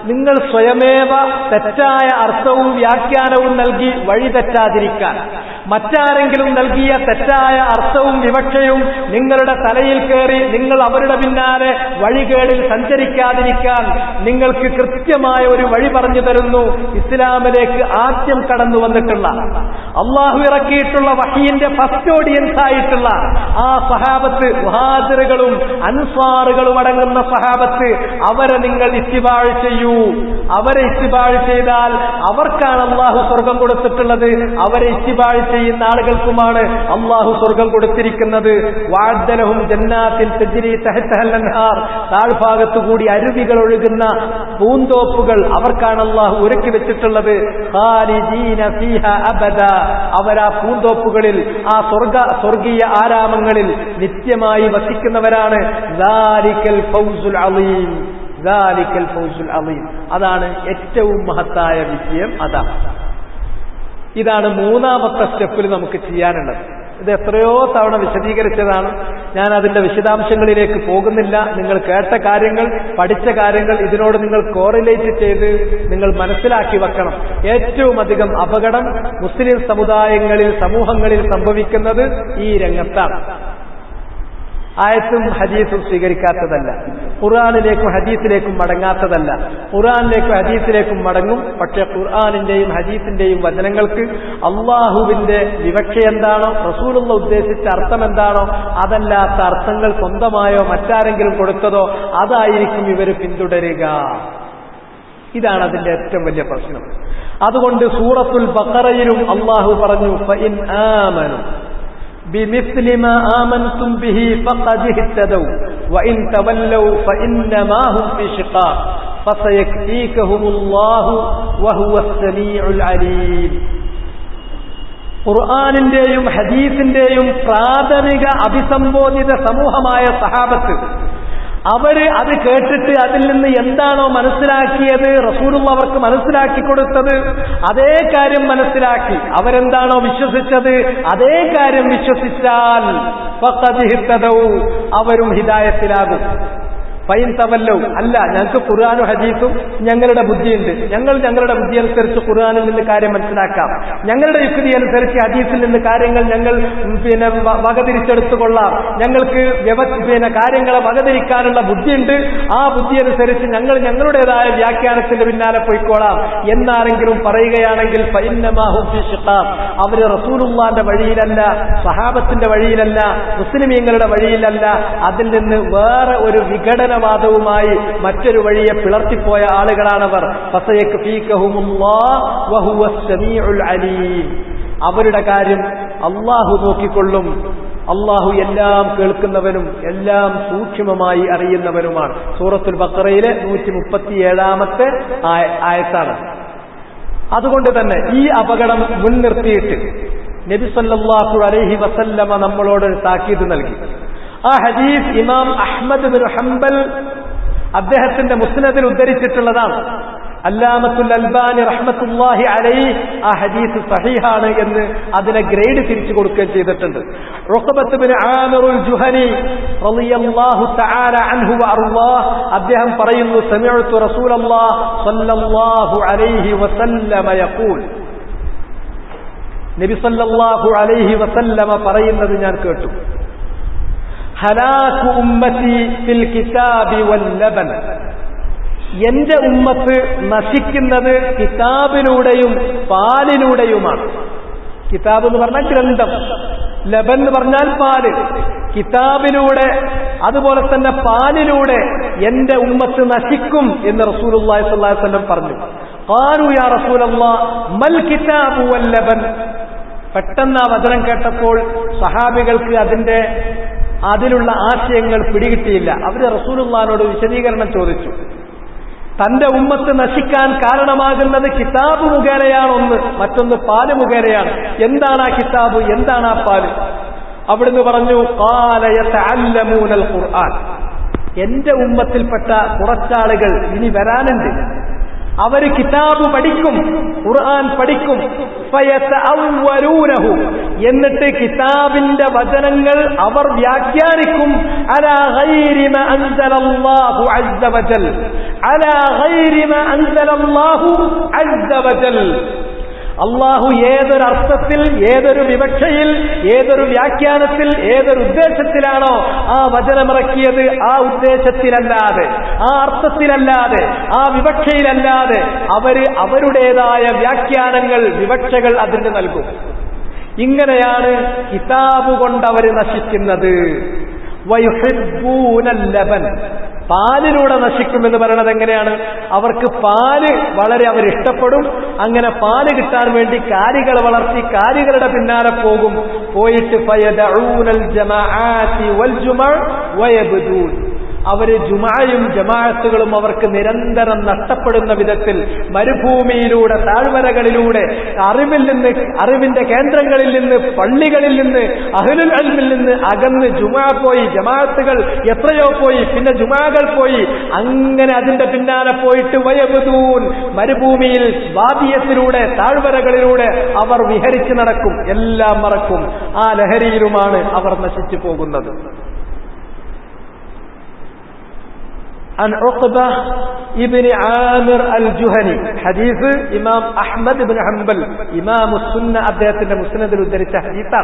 നിങ്ങൾ സ്വയമേവ തെറ്റായ അർത്ഥവും വ്യാഖ്യാനവും നൽകി വഴി തെറ്റാതിരിക്കാൻ, മറ്റാരെങ്കിലും നൽകിയ തെറ്റായ അർത്ഥവും വിവക്ഷയും നിങ്ങളുടെ തലയിൽ കയറി നിങ്ങൾ അവരുടെ പിന്നാലെ വഴികേടിൽ സഞ്ചരിക്കാതിരിക്കാൻ നിങ്ങൾക്ക് കൃത്യമായ ഒരു വഴി പറഞ്ഞു തരുന്നു. ഇസ്ലാമിലേക്ക് ആദ്യം കടന്നു വന്നിട്ടുള്ള, അള്ളാഹു ഇറക്കിയിട്ടുള്ള വഹീന്റെ ഫസ്റ്റ് ഓഡിയൻസ് ആയിട്ടുള്ള ആ സഹാബത്ത്, മുഹാജിറുകളും അൻസാറുകളും അടങ്ങുന്ന സഹാബത്ത്, അവരെ നിങ്ങൾ ഇത്തിബാഴ് ചെയ്യൂ. അവരെ ഇത്തിബാഴ് ചെയ്താൽ അവർക്കാണ് അള്ളാഹു സ്വർഗം കൊടുത്തിട്ടുള്ളത്. അവരെ ഇത്തിബാഴ് ചെയ്യുന്ന ആളുകൾക്കുമാണ് അള്ളാഹു സ്വർഗം കൊടുത്തിരിക്കുന്നത്. വഅദ്ദലഹും ജന്നാത്തിൻ തജ്രി തഹ്തഹൽ അൻഹാർ, താഴ്ഭാഗത്തുകൂടി അരുവികൾ ഒഴുകുന്ന പൂന്തോപ്പുകൾ അവർക്കാണ് അള്ളാഹു ഒരുക്കി വെച്ചിട്ടുള്ളത്. ഖാലിദീന ഫീഹാ അബദ, അവരാ പൂന്തോപ്പുകളിൽ, ആ സ്വർഗീയ ആരാമങ്ങളിൽ നിത്യമായി വസിക്കുന്നവരാണ്. ദാലികൽ ഫൗസുൽ അളീം, ദാലികൽ ഫൗസുൽ അളീം, അതാണ് ഏറ്റവും മഹത്തായ വിജയം. ഇതാണ് മൂന്നാമത്തെ സ്റ്റെപ്പിൽ നമുക്ക് ചെയ്യാനുള്ളത്. ഇത് എത്രയോ തവണ വിശദീകരിച്ചതാണ്. ഞാൻ അതിന്റെ വിശദാംശങ്ങളിലേക്ക് പോകുന്നില്ല. നിങ്ങൾ കേട്ട കാര്യങ്ങൾ, പഠിച്ച കാര്യങ്ങൾ ഇതിനോട് നിങ്ങൾ കോറിലേറ്റ് ചെയ്ത് നിങ്ങൾ മനസ്സിലാക്കി വെക്കണം. ഏറ്റവും അധികം അപകടം മുസ്ലിം സമുദായങ്ങളിൽ, സമൂഹങ്ങളിൽ സംഭവിക്കുന്നത് ഈ രംഗത്താണ്. ആയത്തും ഹദീസും സ്വീകരിക്കാത്തതല്ല, ഖുർആനിലേക്കും ഹദീസിലേക്കും മടങ്ങാത്തതല്ല. ഖുർആനിലേക്കും ഹദീസിലേക്കും മടങ്ങും, പക്ഷെ ഖുർആനിന്റെയും ഹദീസിന്റെയും വചനങ്ങൾക്ക് അള്ളാഹുവിന്റെ വിവക്ഷ എന്താണോ, റസൂലുള്ള ഉദ്ദേശിച്ച അർത്ഥം എന്താണോ, അതല്ലാത്ത അർത്ഥങ്ങൾ സ്വന്തമായോ മറ്റാരെങ്കിലും കൊടുത്തതോ അതായിരിക്കും ഇവർ പിന്തുടരുക. ഇതാണ് അതിന്റെ ഏറ്റവും വലിയ പ്രശ്നം. അതുകൊണ്ട് സൂറത്തുൽ ബഖറയിലും അള്ളാഹു പറഞ്ഞു, ഫഇൻ ആമനു بِمِثْلِ مَا آمَنْتُمْ بِهِ فَقَدِ اهْتَدَوْا وَإِنْ تَوَلَّوْا فَإِنَّمَا هُمْ فِي شِقَاقٍ فَسَيَكْفِيكَهُمُ اللَّهُ وَهُوَ السَّمِيعُ الْعَلِيمُ. ഖുർആനിന്റെയും ഹദീസിന്റെയും പ്രാഥമിക അഭിസംബോധിത സമൂഹമായ സഹാബത്ത്, അവര് അത് കേട്ടിട്ട് അതിൽ നിന്ന് എന്താണോ മനസ്സിലാക്കിയത്, റസൂലുള്ള അവർക്ക് മനസ്സിലാക്കി കൊടുത്തത്, അതേ കാര്യം മനസ്സിലാക്കി അവരെന്താണോ വിശ്വസിച്ചത് അതേ കാര്യം വിശ്വസിച്ചാൽ ഫഖദ് ഇഹ്തദൗ, അവരും ഹിദായത്തിലാകും. ഫൈൻ തവല്ലൗ, അല്ല ഞങ്ങൾക്ക് ഖുർആനും ഹദീസും ഞങ്ങളുടെ ബുദ്ധിയുണ്ട്, ഞങ്ങളുടെ ബുദ്ധി അനുസരിച്ച് ഖുർആനിൽ നിന്ന് കാര്യം മനസ്സിലാക്കാം, ഞങ്ങളുടെ യുക്തി അനുസരിച്ച് ഹദീസിൽ നിന്ന് കാര്യങ്ങൾ ഞങ്ങൾ വകതിരിച്ചെടുത്തുകൊള്ളാം, ഞങ്ങൾക്ക് കാര്യങ്ങളെ വകതിരിക്കാനുള്ള ബുദ്ധിയുണ്ട്, ആ ബുദ്ധി അനുസരിച്ച് ഞങ്ങൾ ഞങ്ങളുടേതായ വ്യാഖ്യാനത്തിന്റെ പിന്നാലെ പോയിക്കോളാം എന്നാരെങ്കിലും പറയുകയാണെങ്കിൽ ഫഇന്നമാ ഹും ഫീ ശിഖാഖ്, അവര് റസൂലുള്ളാഹിന്റെ വഴിയിലല്ല, സഹാബത്തിന്റെ വഴിയിലല്ല, മുസ്ലിമീങ്ങളുടെ വഴിയിലല്ല, അതിൽ നിന്ന് വേറെ ഒരു വിഘടനവാദവുമായി മറ്റൊരു വഴിയെ പിളർത്തിപ്പോയ ആളുകളാണവർ. ഫസയക്ഫീകഹുമുല്ലാഹ് വഹുവസ് സമീഉൽ അലീം, അവരുടെ കാര്യം അല്ലാഹു നോക്കിക്കൊള്ളും. അല്ലാഹു എല്ലാം കേൾക്കുന്നവനും എല്ലാം സൂക്ഷ്മമായി അറിയുന്നവനുമാണ്. സൂറത്തുൽ ബഖറയിലെ 137ാമത്തെ ആയത്താണ്. അതുകൊണ്ട് തന്നെ ഈ അപകടം മുൻനിർത്തിയിട്ട് നബി സല്ലല്ലാഹു അലൈഹി വസല്ലമ നമ്മളോട് താക്കീത് നൽകി. ആ ഹദീസ് ഇമാം അഹ്മദ് ബിൻ ഹംബൽ അദ്ദേഹത്തിന്റെ മുസ്നദിൽ ഉദ്ധരിച്ചിട്ടുള്ളതാണ്. അല്ലാമത്തുൽ അൽബാനി റഹ്മത്തുള്ളാഹി അലൈഹി ആ ഹദീസ് സഹീഹാണ് എന്ന് അതിനെ ഗ്രേഡ് തിരിച്ചു കൊടുക്കുകയും ചെയ്തിട്ടുണ്ട്. ഉഖബത്ത് ബിൻ ആമിറുൽ ജുഹനി റളിയല്ലാഹു തആല അൻഹു വഅർളാഹ് അദ്ദേഹം പറയുന്നു, സമിഅ്തു റസൂലല്ലാഹ് സ്വല്ലല്ലാഹു അലൈഹി വസല്ലമ യഖൂൽ, നബി സല്ലല്ലാഹു അലൈഹി വസല്ലമ പറയുന്നത് ഞാൻ കേട്ടു, ഹലാകു ഉമ്മത്തി ഫിൽ കിതാബി വൽ ലബൻ, എന്റെ ഉമ്മത്ത് നശിക്കുന്നത് കിതാബിലൂടെയും പാലിലൂടെയുമാണ്. കിതാബ് എന്ന് പറഞ്ഞാൽ ഗ്രന്ഥം, ലബൻ എന്ന് പറഞ്ഞാൽ പാല്. കിതാബിലൂടെ അതുപോലെ തന്നെ പാലിലൂടെ എന്റെ ഉമ്മത്ത് നശിക്കും എന്ന് റസൂലുള്ളാഹി സ്വല്ലല്ലാഹു അലൈഹി വസല്ലം പറഞ്ഞു. ഖാലു യാ റസൂലല്ലാഹ് മൽ കിതാബു വൽ ലബൻ. പെട്ടെന്ന് ആ വചനം കേട്ടപ്പോൾ സഹാബികൾക്ക് അതിലുള്ള ആശയങ്ങൾ പിടികിട്ടിയില്ല. അവര് റസൂലുള്ളാഹിനോട് വിശദീകരണം ചോദിച്ചു. തന്റെ ഉമ്മത്ത് നശിക്കാൻ കാരണമാകുന്നത് കിതാബ് മുഖേനയാണ് ഒന്ന്, മറ്റൊന്ന് പാല് മുഖേനയാണ്. എന്താണ് ആ കിതാബ്, എന്താണ് ആ പാല്? അവിടുന്ന് പറഞ്ഞു, ഖാല യതഅല്ലമൂനൽ ഖുർആൻ, എന്റെ ഉമ്മത്തിൽപ്പെട്ട കുറച്ചാളുകൾ ഇനി വരാനുണ്ട്, അവര് കിതാബ് പഠിക്കും. ഖുർആൻ പഠിക്കും. ഫയതഅവ്വലൂനഹു, എന്നിട്ട് കിതാബിന്റെ വചനങ്ങൾ അവർ വ്യാഖ്യാനിക്കും. അലാ ഗൈരി മാ അൻസലല്ലാഹു അസ്സ വജൽ, അലാ ഗൈരി മാ അൻസലല്ലാഹു അസ്സ വജൽ. അള്ളാഹു ഏതൊരർത്ഥത്തിൽ, ഏതൊരു വിവക്ഷയിൽ, ഏതൊരു വ്യാഖ്യാനത്തിൽ, ഏതൊരു ഉദ്ദേശത്തിലാണോ ആ വചനമിറക്കിയത്, ആ ഉദ്ദേശത്തിലല്ലാതെ, ആ അർത്ഥത്തിലല്ലാതെ, ആ വിവക്ഷയിലല്ലാതെ അവരുടേതായ വ്യാഖ്യാനങ്ങൾ, വിവക്ഷകൾ അതിന് നൽകും. ഇങ്ങനെയാണ് കിതാബ് കൊണ്ടവർ നശിക്കുന്നത്. വയുഹിബ്ബൂനൽ ലബൻ, പാലിലൂടെ നശിക്കുമെന്ന് പറയുന്നത് എങ്ങനെയാണ്? അവർക്ക് പാല് വളരെ അവരിഷ്ടപ്പെടും. അങ്ങനെ പാല് കിട്ടാൻ വേണ്ടി കാലികളെ വളർത്തി കാലികളുടെ പിന്നാലെ പോകും. പോയിട്ട് ഫയദഊനൽ ജമാഅത്തി വൽ ജുമഅ വയബ്ദൂൻ, അവര് ജുമായും ജമാഅത്തുകളും അവർക്ക് നിരന്തരം നഷ്ടപ്പെടുന്ന വിധത്തിൽ മരുഭൂമിയിലൂടെ, താഴ്വരകളിലൂടെ, അറിവിന്റെ കേന്ദ്രങ്ങളിൽ നിന്ന്, പള്ളികളിൽ നിന്ന്, അഹ്ലുൽ ഇൽമിൽ നിന്ന് അകന്ന് ജുമാ പോയി, ജമാഅത്തുകൾ എത്രയോ പോയി, പിന്നെ ജുമാകൾ പോയി, അങ്ങനെ അതിന്റെ പിന്നാലെ പോയിട്ട് വയബ്ദൂൻ, മരുഭൂമിയിൽ വാദിയത്തിലൂടെ, താഴ്വരകളിലൂടെ അവർ വിഹരിച്ചു നടക്കും, എല്ലാം മറക്കും. ആ ലഹരിയിലുമാണ് അവർ നശിച്ചു പോകുന്നത്. عن عقبة ابن عامر الجهني, حديث إمام أحمد بن حنبل إمام السنة أبدأتنا مسند الدرس حديثا.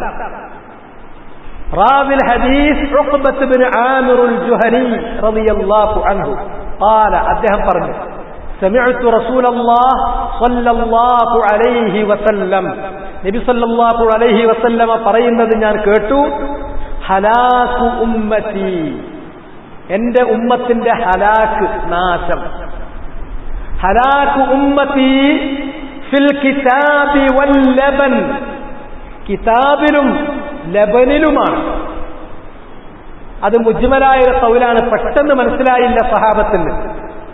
راوي الحديث عقبة بن عامر الجهني رضي الله عنه قال أدهم فرمي سمعت رسول الله صلى الله عليه وسلم, നബി സല്ലല്ലാഹു അലൈഹി വസല്ലമ പറയുന്നത് ഞാൻ കേട്ടു. ഹലാകു ഉമ്മത്തി, എന്റെ ഉമ്മത്തിന്റെ ഹലാക്ക്, നാശം. ഹലാകു ഉമ്മത്തി ഫിൽ കിതാബി വൽ ലബൻ, കിതാബിലും ലബനിലുമാണ്. അത് മുജ്മലായ ഖൗലാണ്, പെട്ടെന്ന് മനസ്സിലായില്ല സഹാബത്തിന്.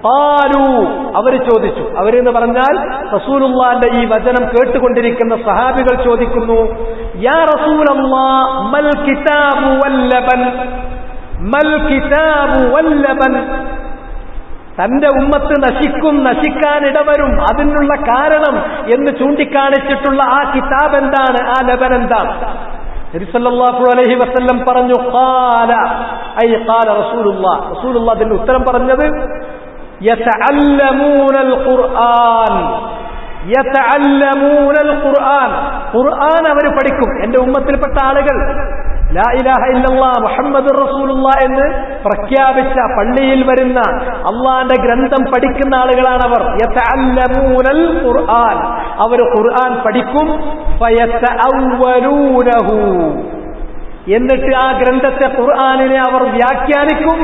ഖാലൂ, അവർ ചോദിച്ചു. അവരെന്ന് പറഞ്ഞാൽ റസൂലുള്ളാഹിന്റെ ഈ വചനം കേട്ടുകൊണ്ടിരിക്കുന്ന സഹാബികൾ ചോദിക്കുന്നു, യാ റസൂലല്ലാഹ് മൽ കിതാബു വൽ ലബൻ, മൽ കിതാബു വൽ ലബൻ. തന്റെ ഉമ്മത്ത് നശിക്കും, നശിക്കാനിടവരും, അതിനുള്ള കാരണം എന്ന് ചൂണ്ടിക്കാണിച്ചിട്ടുള്ള ആ കിതാബ് എന്താണ്, ആ ലബൻ എന്താണ്? നബി സല്ലല്ലാഹു അലൈഹി വസല്ലം പറഞ്ഞു, ഖാല ഐ ഖാല റസൂലുള്ളാഹ്, റസൂലുള്ളാഹ് അതിന് ഉത്തരം പറഞ്ഞത്, യതഅല്ലമൂനൽ ഖുർആൻ, യതഅല്ലമൂനൽ ഖുർആൻ, ഖുർആൻ അവർ പഠിക്കും. എന്റെ ഉമ്മത്തിൽപ്പെട്ട ആളുകൾ ലാ ഇലാഹ ഇല്ലല്ലാഹ് മുഹമ്മദുർ റസൂലുള്ളാഹ് എന്ന് പ്രഖ്യാപിച്ച, പള്ളിയിൽ വരുന്ന അള്ളാന്റെ ഗ്രന്ഥം പഠിക്കുന്ന ആളുകളാണവർ. യതഅല്ലമൂനൽ ഖുർആൻ, അവർ ഖുർആൻ പഠിക്കും. ഫയതഅവ്വലൂനഹു, എന്നിട്ട് ആ ഗ്രന്ഥത്തെ, ഖുർആനിനെ അവർ വ്യാഖ്യാനിക്കും.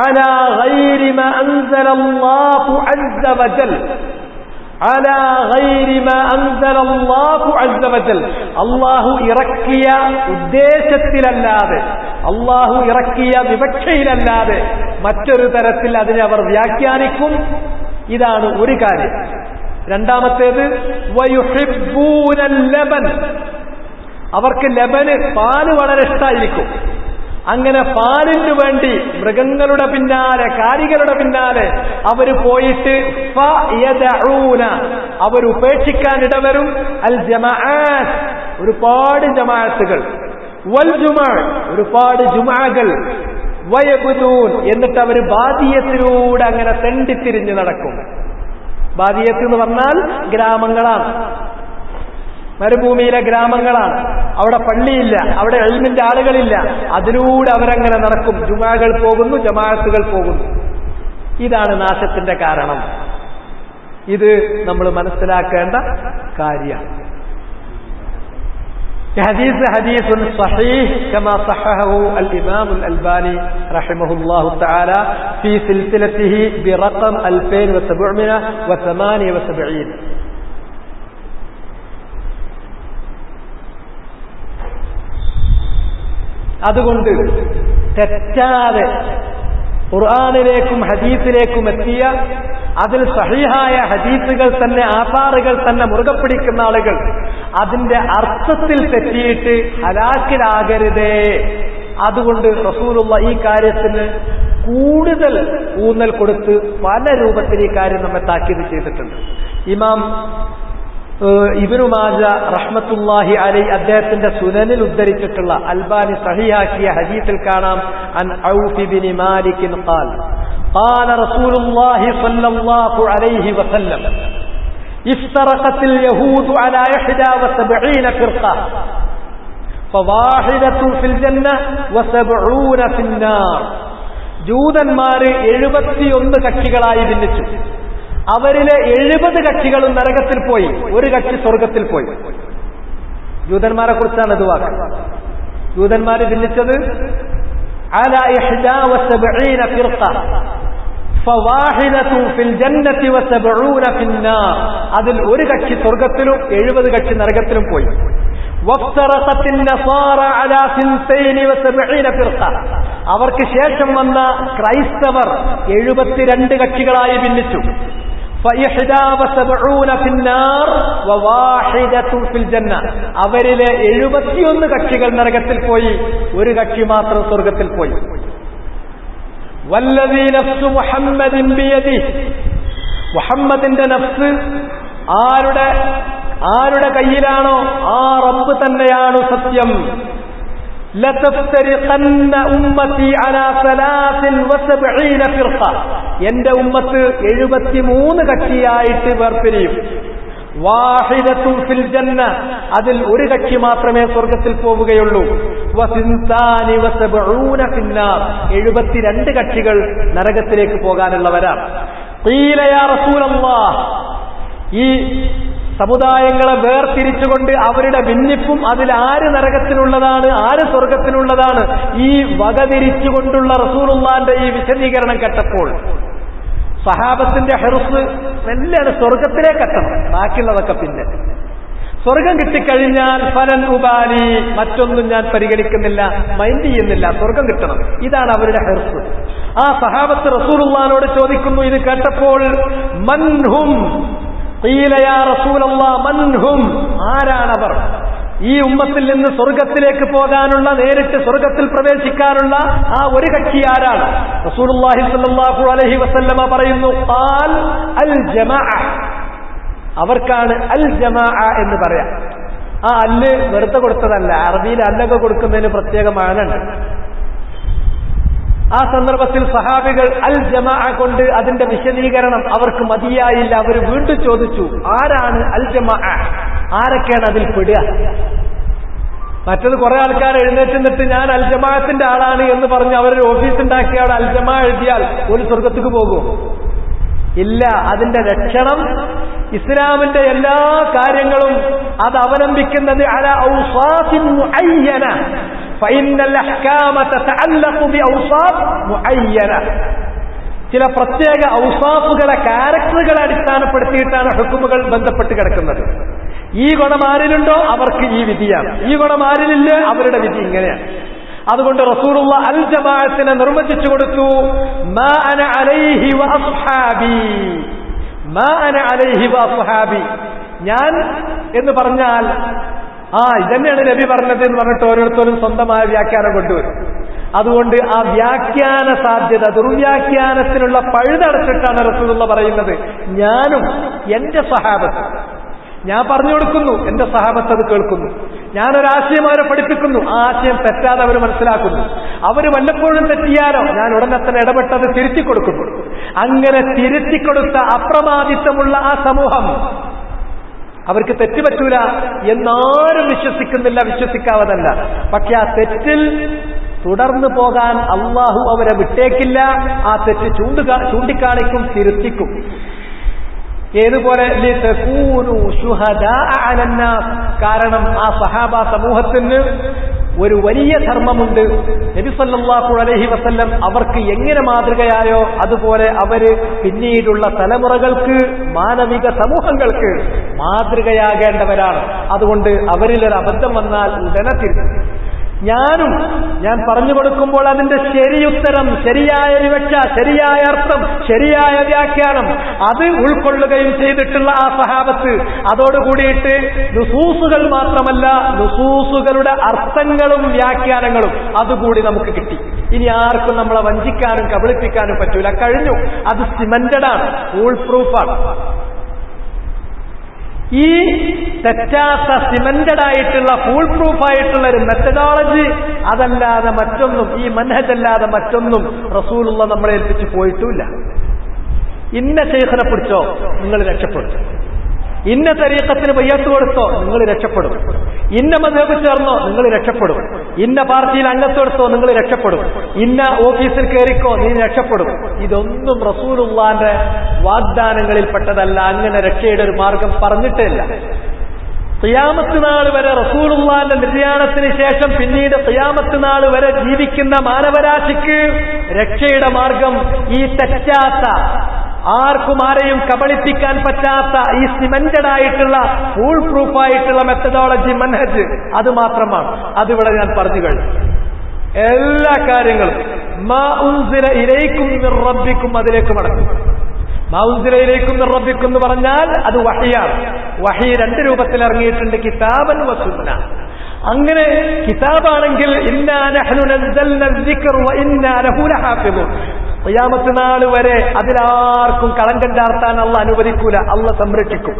അലാ ഗൈരി മാ അൻസലല്ലാഹു അസ്സ വജൽ, അലാ ഗൈരി മാ അൻസലല്ലാഹു അസ്സ വജൽ, അല്ലാഹു ഇറക്കിയ ഉദ്ദേശത്തിലല്ലാതെ, അല്ലാഹു ഇറക്കിയ വിവക്ഷയിലല്ലാതെ മറ്റൊരു തരത്തിൽ അതിനെ അവർ വ്യാഖ്യാനിക്കും. ഇതാണ് ഒരു കാര്യം. രണ്ടാമത്തേത് വയുഹിബ്ബൂനൽ ലബൻ, അവർക്ക് ലബന്, പാല് വളരെ ഇഷ്ടമായിരിക്കും. അങ്ങനെ പാലിന് വേണ്ടി മൃഗങ്ങളുടെ പിന്നാലെ, കാലികളുടെ പിന്നാലെ അവർ പോയിട്ട് ഫയദഊന, അവർ ഉപേക്ഷിക്കാൻ ഇടവരും. അൽ ജമാഅത്ത്, ഒരുപാട് ജമാഅത്തുകൾ, വൽ ജുമഅ, ഒരുപാട് ജുമഅകൾ, വയബ്ദൂൻ, എന്നിട്ട് അവർ ബാദിയത്തിലൂടെ അങ്ങനെ തെണ്ടിത്തിരിഞ്ഞ് നടക്കും. ബാദിയത്ത് എന്ന് പറഞ്ഞാൽ ഗ്രാമങ്ങളാണ്, മരുഭൂമിയിലെ ഗ്രാമങ്ങളാണ്. അവിടെ പള്ളിയില്ല, അവിടെ ഇൽമിന്റെ ആളുകളില്ല. അതിലൂടെ അവരങ്ങനെ നടക്കും. ജുമാകൾ പോകുന്നു, ജമാഅത്തുകൾ പോകുന്നു. ഇതാണ് നാശത്തിന്റെ കാരണം. ഇത് നമ്മൾ മനസ്സിലാക്കേണ്ട കാര്യമാണ്. حديث صحيح كما صححه الإمام الألباني رحمه الله تعالى في سلسلته برقم 2778. അതുകൊണ്ട് തെറ്റാതെ ഖുർആനിലേക്കും ഹദീസിലേക്കും എത്തിയ, അതിൽ സഹീഹായ ഹദീസുകൾ തന്നെ, ആസാറുകൾ തന്നെ മുറുകെ പിടിക്കുന്ന ആളുകൾ അതിന്റെ അർത്ഥത്തിൽ തെറ്റിയിട്ട് ഹലാക്കിലാകരുതേ. അതുകൊണ്ട് റസൂലുള്ളാഹി ഈ കാര്യത്തിന് കൂടുതൽ ഊന്നൽ കൊടുത്ത് പല രൂപത്തിൽ ഈ കാര്യം നമ്മെ താക്കീത് ചെയ്തിട്ടുണ്ട്. ഇമാം ഇബ്നു മാജ റഹ്മത്തുള്ളാഹി അലൈഹി അദ്ദേഹത്തിന്റെ സുനനിൽ ഉദ്ധരിച്ചിട്ടുള്ള അൽബാനി സഹിഹാക്കിയ ഹദീസിൽ കാണാം അൻ ഔഫ് ബിൻ മാലിക് ഖാൽ قال رسول الله صلى الله عليه وسلم افترقت اليهود على 71 فرقة فواحدة في الجنة و70 في النار ജൂതന്മാര് 71 കക്ഷികളായി ഭിന്നിച്ചു. അവരിലെ 70 കക്ഷികളും നരകത്തിൽ പോയി, ഒരു കക്ഷി സ്വർഗത്തിൽ പോയി. ജൂതന്മാരെ കുറിച്ചാണ് ഇത് വാക്ക്. ജൂതന്മാര് ഭിന്നിച്ചത് على 71 فرقة فواحدة في الجنة و70 في النار. അതിൽ ഒരു കക്ഷി സ്വർഗത്തിലും 70 കക്ഷി നരകത്തിലും പോയി. وافترقت النصارى على 72 فرقة. അവർക്ക് ശേഷം വന്ന ക്രൈസ്തവർ 72 കക്ഷികളായി ഭിന്നിച്ചു. ف71 في النار وواحدة في الجنة. അവരിലെ 71 കക്ഷികൾ നരകത്തിൽ പോയി, ഒരു കക്ഷി മാത്രം സ്വർഗത്തിൽ പോയി. വല്ലദീ നഫ്സു മുഹമ്മദിൻ ബിയദിഹി. മുഹമ്മദിന്റെ നഫ്സ് ആരുടെ കയ്യിലാണോ ആ റബ്ബ് തന്നെയാണ് സത്യം. ലതഫ്തരിഖന്ന ഉമ്മത്തി അലാ 73 ഫിർഖ. എന്റെ ഉമ്മത്ത് 73 കക്ഷിയായിട്ട് വേർപിരിയും. വാഹിദത്തു ഫിൽ ജന്ന. അതിൽ ഒരു കക്ഷി മാത്രമേ സ്വർഗത്തിൽ പോവുകയുള്ളൂ. വസിൻതാനി വസബഊന ഫിന്നാർ. 72 കക്ഷികൾ നരകത്തിലേക്ക് പോകാനുള്ളവരാണ്. ഖീല യാ റസൂലല്ലാഹ്. ഈ സമുദായങ്ങളെ വേർതിരിച്ചുകൊണ്ട് അവരുടെ ഭിന്നിപ്പും അതിൽ ആര് നരകത്തിനുള്ളതാണ് ആര് സ്വർഗത്തിനുള്ളതാണ് ഈ വകതിരിച്ചുകൊണ്ടുള്ള റസൂലുള്ളാന്റെ ഈ വിശദീകരണം കേട്ടപ്പോൾ സഹാബത്തിന്റെ ഹിർസ് മെല്ലാണ് സ്വർഗത്തിലേക്ക് എത്തണം, ബാക്കിയുള്ളതൊക്കെ പിന്നെ. സ്വർഗം കിട്ടിക്കഴിഞ്ഞാൽ ഫലൻ ഉബാലി, മറ്റൊന്നും ഞാൻ പരിഗണിക്കുന്നില്ല, മൈൻഡ് ചെയ്യുന്നില്ല, സ്വർഗം കിട്ടണം. ഇതാണ് അവരുടെ ഹിർസ്. ആ സഹാബത്ത് റസൂലുള്ളാഹിനോട് ചോദിക്കുന്നു ഇത് കേട്ടപ്പോൾ, മൻഹും ഖീല യാ റസൂലല്ലാഹ് മൻഹും. ആരാണവർ? ഈ ഉമ്മത്തിൽ നിന്ന് സ്വർഗത്തിലേക്ക് പോകാനുള്ള, നേരിട്ട് സ്വർഗത്തിൽ പ്രവേശിക്കാനുള്ള ആ ഒരു കക്ഷി ആരാണ്? റസൂലുള്ളാഹി സ്വല്ലല്ലാഹു അലൈഹി വസല്ലമ പറയുന്നു, ഖാൽ അൽ ജമാഅ. അവർക്കാണ് അൽ ജമാഅ എന്ന് പറയാം. ആ അല്ല് വെറുതെ കൊടുത്തതല്ല, അറബിയിൽ അല്ലൊക്കെ കൊടുക്കുന്നതിന് പ്രത്യേക മാനമുണ്ട്. ആ സന്ദർഭത്തിൽ സഹാബികൾ അൽ ജമാഅ കൊണ്ട് അതിന്റെ വിശദീകരണം അവർക്ക് മതിയായില്ല. അവർ വീണ്ടും ചോദിച്ചു, ആരാണ് അൽ ജമാഅ? ആരൊക്കെയാണ് അതിൽ പെടുക? മറ്റത് കുറെ ആൾക്കാർ എഴുന്നേറ്റ് നിന്നിട്ട് ഞാൻ അൽ ജമാഅത്തിന്റെ ആളാണ് എന്ന് പറഞ്ഞ് അവരൊരു ഓഫീസ് ഉണ്ടാക്കി അവിടെ അൽ ജമാഅ എഴുതിയാൽ ഒരു സ്വർഗത്തേക്ക് പോകുമോ? ഇല്ല. അതിന്റെ ലക്ഷണം ഇസ്ലാമിന്റെ എല്ലാ കാര്യങ്ങളും അത് അവലംബിക്കുന്നത് അല ഔസാഫിൻ മുഅയ്യന. ഫഇന്നൽ അഹ്കാമ തതഅല്ലഖു ബിഔസാഫ് മുഅയ്യന. ചില പ്രത്യേക ഔസാഫുകളെ, ക്യാരക്ടറുകളെ അടിസ്ഥാനപ്പെടുത്തിയിട്ടാണ് ഹുക്മുകൾ ബന്ധപ്പെട്ട് കിടക്കുന്നത്. ഈ ഗുണം ആരിലുണ്ടോ അവർക്ക് ഈ വിധിയാണ്, ഈ ഗുണം ആരിലില്ലേ അവരുടെ വിധി ഇങ്ങനെയാണ്. അതുകൊണ്ട് റസൂലുള്ള അൽ ജമാഅത്തിനെ നിർവചിച്ചു കൊടുത്തു, മാ അന അലൈഹി വഅസ്ഹാബി. മാ അന അലൈഹി വഅസ്ഹാബി. ഞാൻ എന്ന് പറഞ്ഞാൽ ഇതന്നെയാണ് നബി പറഞ്ഞത് എന്ന് പറഞ്ഞിട്ട് ഓരോരുത്തരും സ്വന്തമായ വ്യാഖ്യാനം കൊണ്ടുവരും. അതുകൊണ്ട് ആ വ്യാഖ്യാന സാധ്യത, ദുർവ്യാഖ്യാനത്തിനുള്ള പഴുതടച്ചിട്ടാണ് റസൂലുള്ള പറയുന്നത്, ഞാനും എന്റെ സഹാബത്ത് ഞാൻ പറഞ്ഞു കൊടുക്കുന്നു, എന്റെ സഹാബത്ത് അത് കേൾക്കുന്നു. ഞാനൊരാശയം അവരെ പഠിപ്പിക്കുന്നു, ആ ആശയം തെറ്റാതെ അവർ മനസ്സിലാക്കുന്നു. അവർ വല്ലപ്പോഴും തെറ്റിയാലോ ഞാൻ ഉടനെ തന്നെ ഇടപെട്ടത് തിരുത്തി കൊടുക്കുന്നു. അങ്ങനെ തിരുത്തിക്കൊടുത്ത അപ്രമാദിത്വമുള്ള ആ സമൂഹം അവർക്ക് തെറ്റുപറ്റൂല എന്നാരും വിശ്വസിക്കുന്നില്ല, വിശ്വസിക്കാവതല്ല. പക്ഷെ ആ തെറ്റിൽ തുടർന്നു പോകാൻ അള്ളാഹു അവരെ വിട്ടേക്കില്ല. ആ തെറ്റ് ചൂണ്ടിക്കാണിക്കും, തിരുത്തിക്കും. ഏതുപോലെ കാരണം ആ സഹാബ സമൂഹത്തിന് ഒരു വലിയ ധർമ്മമുണ്ട്. നബി സല്ലല്ലാഹു അലൈഹി വസല്ലം അവർക്ക് എങ്ങനെ മാതൃകയായോ അതുപോലെ അവര് പിന്നീടുള്ള തലമുറകൾക്ക്, മാനവിക സമൂഹങ്ങൾക്ക് മാതൃകയാകേണ്ടവരാണ്. അതുകൊണ്ട് അവരിലൊരു അബദ്ധം വന്നാൽ ഉടനെ തിരുത്തും. ഞാൻ പറഞ്ഞു കൊടുക്കുമ്പോൾ അതിന്റെ ശരിയുത്തരം, ശരിയായ വിവക്ഷ, ശരിയായ അർത്ഥം, ശരിയായ വ്യാഖ്യാനം അത് ഉൾക്കൊള്ളുകയും ചെയ്തിട്ടുള്ള ആ സഹാബത്ത്, അതോടുകൂടിയിട്ട് നുസൂസുകൾ മാത്രമല്ല നുസൂസുകളുടെ അർത്ഥങ്ങളും വ്യാഖ്യാനങ്ങളും അതുകൂടി നമുക്ക് കിട്ടി. ഇനി ആർക്കും നമ്മളെ വഞ്ചിക്കാനും കബളിപ്പിക്കാനും പറ്റൂല. കഴിഞ്ഞു. അത് സിമന്റഡ് ആണ്, ഫുൾ പ്രൂഫാണ്. ഈ തെറ്റാത്ത സിമന്റഡ് ആയിട്ടുള്ള ഫുൾ പ്രൂഫ് ആയിട്ടുള്ള ഒരു മെത്തഡോളജി അതല്ലാതെ മറ്റൊന്നും, ഈ മൻഹജ് അല്ലാതെ മറ്റൊന്നും റസൂലുള്ള നമ്മളെ ഏൽപ്പിച്ച് പോയിട്ടുമില്ല. ഇന്ന ശൈഖിനെ പിടിച്ചോ നിങ്ങൾ രക്ഷപ്പെടും, ഇന്ന തരീഖത്തിന് ബയ്യത്ത് കൊടുത്തോ നിങ്ങൾ രക്ഷപ്പെടും, ഇന്ന മദ്ഹബ് ചേർന്നോ നിങ്ങൾ രക്ഷപ്പെടും, ഇന്ന പാർട്ടിയിൽ അംഗത്വെടുത്തോ നിങ്ങൾ രക്ഷപ്പെടും, ഇന്ന ഓഫീസിൽ കയറിക്കോ നീ രക്ഷപ്പെടും. ഇതൊന്നും റസൂലുള്ളാന്റെ വാഗ്ദാനങ്ങളിൽപ്പെട്ടതല്ല. അങ്ങനെ രക്ഷയുടെ ഒരു മാർഗം പറഞ്ഞിട്ടേ ഇല്ല. ഖിയാമത്ത് നാൾ വരെ റസൂലുള്ളാന്റെ നിര്യാണത്തിന് ശേഷം പിന്നീട് ഖിയാമത്ത് നാൾ വരെ ജീവിക്കുന്ന മാനവരാശിക്ക് രക്ഷയുടെ മാർഗം ഈ തെറ്റാത്ത, ആർക്കും ആരെയും കബളിപ്പിക്കാൻ പറ്റാത്ത ഈ സിമന്റഡ് ആയിട്ടുള്ള ഫുൾ പ്രൂഫ് ആയിട്ടുള്ള മെത്തഡോളജി മൻഹജ് അത് മാത്രമാണ്. അതിവിടെ ഞാൻ പറഞ്ഞു കഴിഞ്ഞു. എല്ലാ കാര്യങ്ങളും മാ ഉൻസില ഇലൈക്കും മിർ റബ്ബിക്കും അതിലേക്ക് മടങ്ങും. മാ ഉൻസില ഇലൈക്കും മിർ റബ്ബിക്കും എന്ന് പറഞ്ഞാൽ അത് വഹിയാണ്. വഹി രണ്ട് രൂപത്തിൽ ഇറങ്ങിയിട്ടുണ്ട്, കിതാബൻ വ സുന്ന. അങ്ങനെ കിതാബാണെങ്കിൽ ഇന്നാ നഹ്നു നസ്സൽന الذിക്ർ വ ഇന്നാ ലഹു ലഹാഫിദൂൻ. ഖിയാമത്ത് നാൾ വരെ അതിലാർക്കും കളങ്കം ചാർത്താൻ അള്ളാഹ് അനുവദിക്കൂല, അള്ളാഹ് സംരക്ഷിക്കും.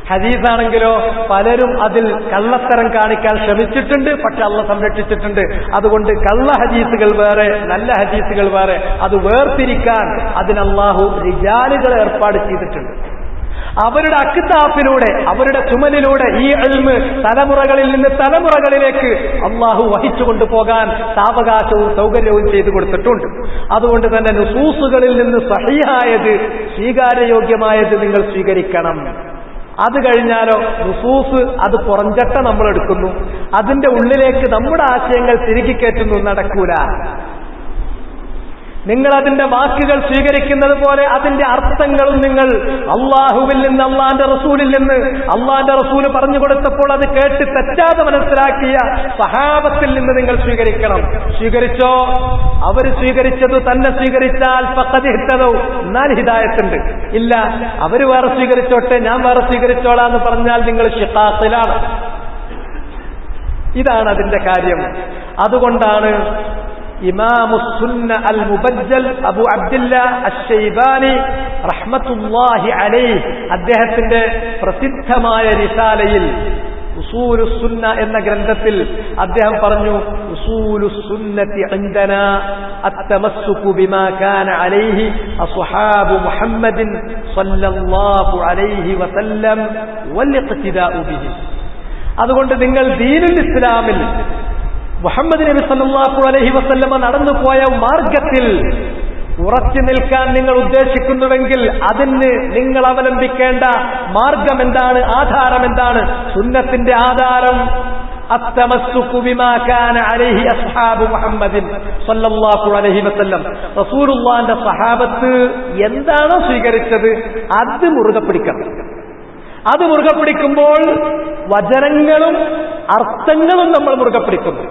ഹദീസാണെങ്കിലോ പലരും അതിൽ കള്ളത്തരം കാണിക്കാൻ ശ്രമിച്ചിട്ടുണ്ട്, പക്ഷെ അള്ളാഹ് സംരക്ഷിച്ചിട്ടുണ്ട്. അതുകൊണ്ട് കള്ള ഹദീസുകൾ വേറെ, നല്ല ഹദീസുകൾ വേറെ, അത് വേർതിരിക്കാൻ അതിന് അള്ളാഹു റിജാലുകളെ ഏർപ്പാട് ചെയ്തിട്ടുണ്ട്. അവരുടെ അക്താഫിലൂടെ, അവരുടെ ചുമലിലൂടെ ഈ ഇൽമ് തലമുറകളിൽ നിന്ന് തലമുറകളിലേക്ക് അള്ളാഹു വഹിച്ചു കൊണ്ടുപോകാൻ സാവകാശവും സൗകര്യവും ചെയ്തു കൊടുത്തിട്ടുണ്ട്. അതുകൊണ്ട് തന്നെ നുസൂസുകളിൽ നിന്ന് സഹിഹായത്, സ്വീകാര്യയോഗ്യമായത് നിങ്ങൾ സ്വീകരിക്കണം. അത് കഴിഞ്ഞാലോ നുസൂസ് അത് പുറഞ്ചട്ട നമ്മൾ എടുക്കുന്നു, അതിന്റെ ഉള്ളിലേക്ക് നമ്മുടെ ആശയങ്ങൾ തിരികെ കയറ്റുന്നു, നടക്കൂല. നിങ്ങൾ അതിന്റെ വാക്കുകൾ സ്വീകരിക്കുന്നത് പോലെ അതിന്റെ അർത്ഥങ്ങളും നിങ്ങൾ അള്ളാഹുവിൽ നിന്ന്, അള്ളാന്റെ റസൂലിൽ നിന്ന്, അള്ളാന്റെ റസൂല് പറഞ്ഞു കൊടുത്തപ്പോൾ അത് കേട്ട് തെറ്റാതെ മനസ്സിലാക്കിയ സഹാബത്തിൽ നിന്ന് നിങ്ങൾ സ്വീകരിക്കണം. സ്വീകരിച്ചോ? അവർ സ്വീകരിച്ചത് തന്നെ സ്വീകരിച്ചാൽ ഫഖദ് ഇഹ്തദൗ, എന്നാൽ ഹിദായത്തുണ്ട്. ഇല്ല, അവര് വേറെ സ്വീകരിച്ചോട്ടെ ഞാൻ വേറെ സ്വീകരിച്ചോളാം എന്ന് പറഞ്ഞാൽ നിങ്ങൾ ശിഖാഖിലാണ്. ഇതാണ് അതിന്റെ കാര്യം. അതുകൊണ്ടാണ് ഇമാമുസ്സുന്ന അൽ മുബജ്ജൽ അബു അബ്ദുല്ലാ അശ്ശൈബാനി റഹ്മത്തുള്ളാഹി അലൈഹി അദ്ദേഹത്തിന്റെ പ്രസിദ്ധമായ റിസാലയിൽ ഉസൂലുസ്സുന്ന എന്ന ഗ്രന്ഥത്തിൽ അദ്ദേഹം പറഞ്ഞു, ഉസൂലുസ്സുന്നത്തി ഇൻദനാ അത്തമസ്സുകു ബിമാ കാന അലൈഹി അസ്ഹാബു മുഹമ്മദിൻ സ്വല്ലല്ലാഹു അലൈഹി വസല്ലം വൽ ഇഖ്തിദാഉ ബിഹി. അതുകൊണ്ട് നിങ്ങൾ ദീനുൽ ഇസ്ലാമിൽ മുഹമ്മദ് നബി സല്ലല്ലാഹു അലൈഹി വസല്ലമ നടന്നുപോയ മാർഗത്തിൽ ഉറച്ചു നിൽക്കാൻ നിങ്ങൾ ഉദ്ദേശിക്കുന്നുവെങ്കിൽ അതിന് നിങ്ങൾ അവലംബിക്കേണ്ട മാർഗം എന്താണ്, ആധാരം എന്താണ്? സുന്നത്തിന്റെ ആധാരം അത്തമസ്സുകു ബിമാ കാന അലൈഹി അസ്ഹാബു മുഹമ്മദിൻ സല്ലല്ലാഹു അലൈഹി വസല്ലം. റസൂലുള്ളാഹിന്റെ സഹാബത്ത് എന്താണോ സ്വീകരിച്ചത് അത് മുറുകെ പിടിക്കണം. അത് മുറുകെ പിടിക്കുമ്പോൾ വചനങ്ങളും അർത്ഥങ്ങളും നമ്മൾ മുറുകെ പിടിക്കുന്നു,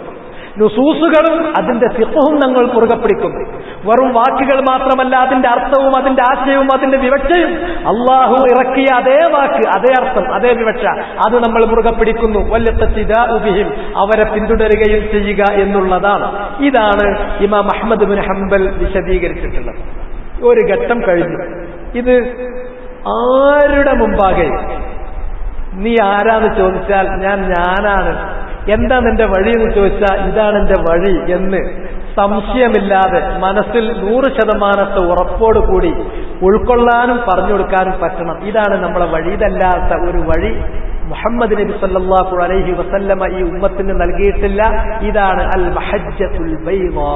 നുസൂസുകളും അതിന്റെ ഫിഖ്ഹും നമ്മൾ മുറുകെ പിടിക്കുന്നു. വെറും വാക്കുകൾ മാത്രമല്ല, അതിന്റെ അർത്ഥവും അതിന്റെ ആശയവും അതിന്റെ വിവക്ഷയും അള്ളാഹു ഇറക്കിയ അതേ വാക്ക്, അതേ അർത്ഥം, അതേ വിവക്ഷ അത് നമ്മൾ മുറുകെ പിടിക്കുന്നു. വല്ലിഖ്തിദാഉ ബിഹിം, അവരെ പിന്തുടരുകയും ചെയ്യുക എന്നുള്ളതാണ്. ഇതാണ് ഇമാം അഹ്മദ് ബിൻ ഹംബൽ വിശദീകരിച്ചിട്ടുള്ളത്. ഒരു ഘട്ടം കഴിഞ്ഞു. ഇത് ആരുടെ മുമ്പാകെ നീ ആരാന്ന് ചോദിച്ചാൽ ഞാനാണ്, എന്താ നിന്റെ വഴി എന്ന് ചോദിച്ചാൽ ഇതാണ് എന്റെ വഴി എന്ന് സംശയമില്ലാതെ മനസ്സിൽ 100% ഉറപ്പോടുകൂടി ഉൾക്കൊള്ളാനും പറഞ്ഞു കൊടുക്കാനും പറ്റണം. ഇതാണ് നമ്മളെ വഴി. ഇതല്ലാത്ത ഒരു വഴി മുഹമ്മദ് നബി സല്ലല്ലാഹു അലൈഹി വസല്ലമ ഈ ഉമ്മത്തിന് നൽകിയിട്ടില്ല. ഇതാണ് അൽ മഹജ്ജത്തുൽ ബൈദാ.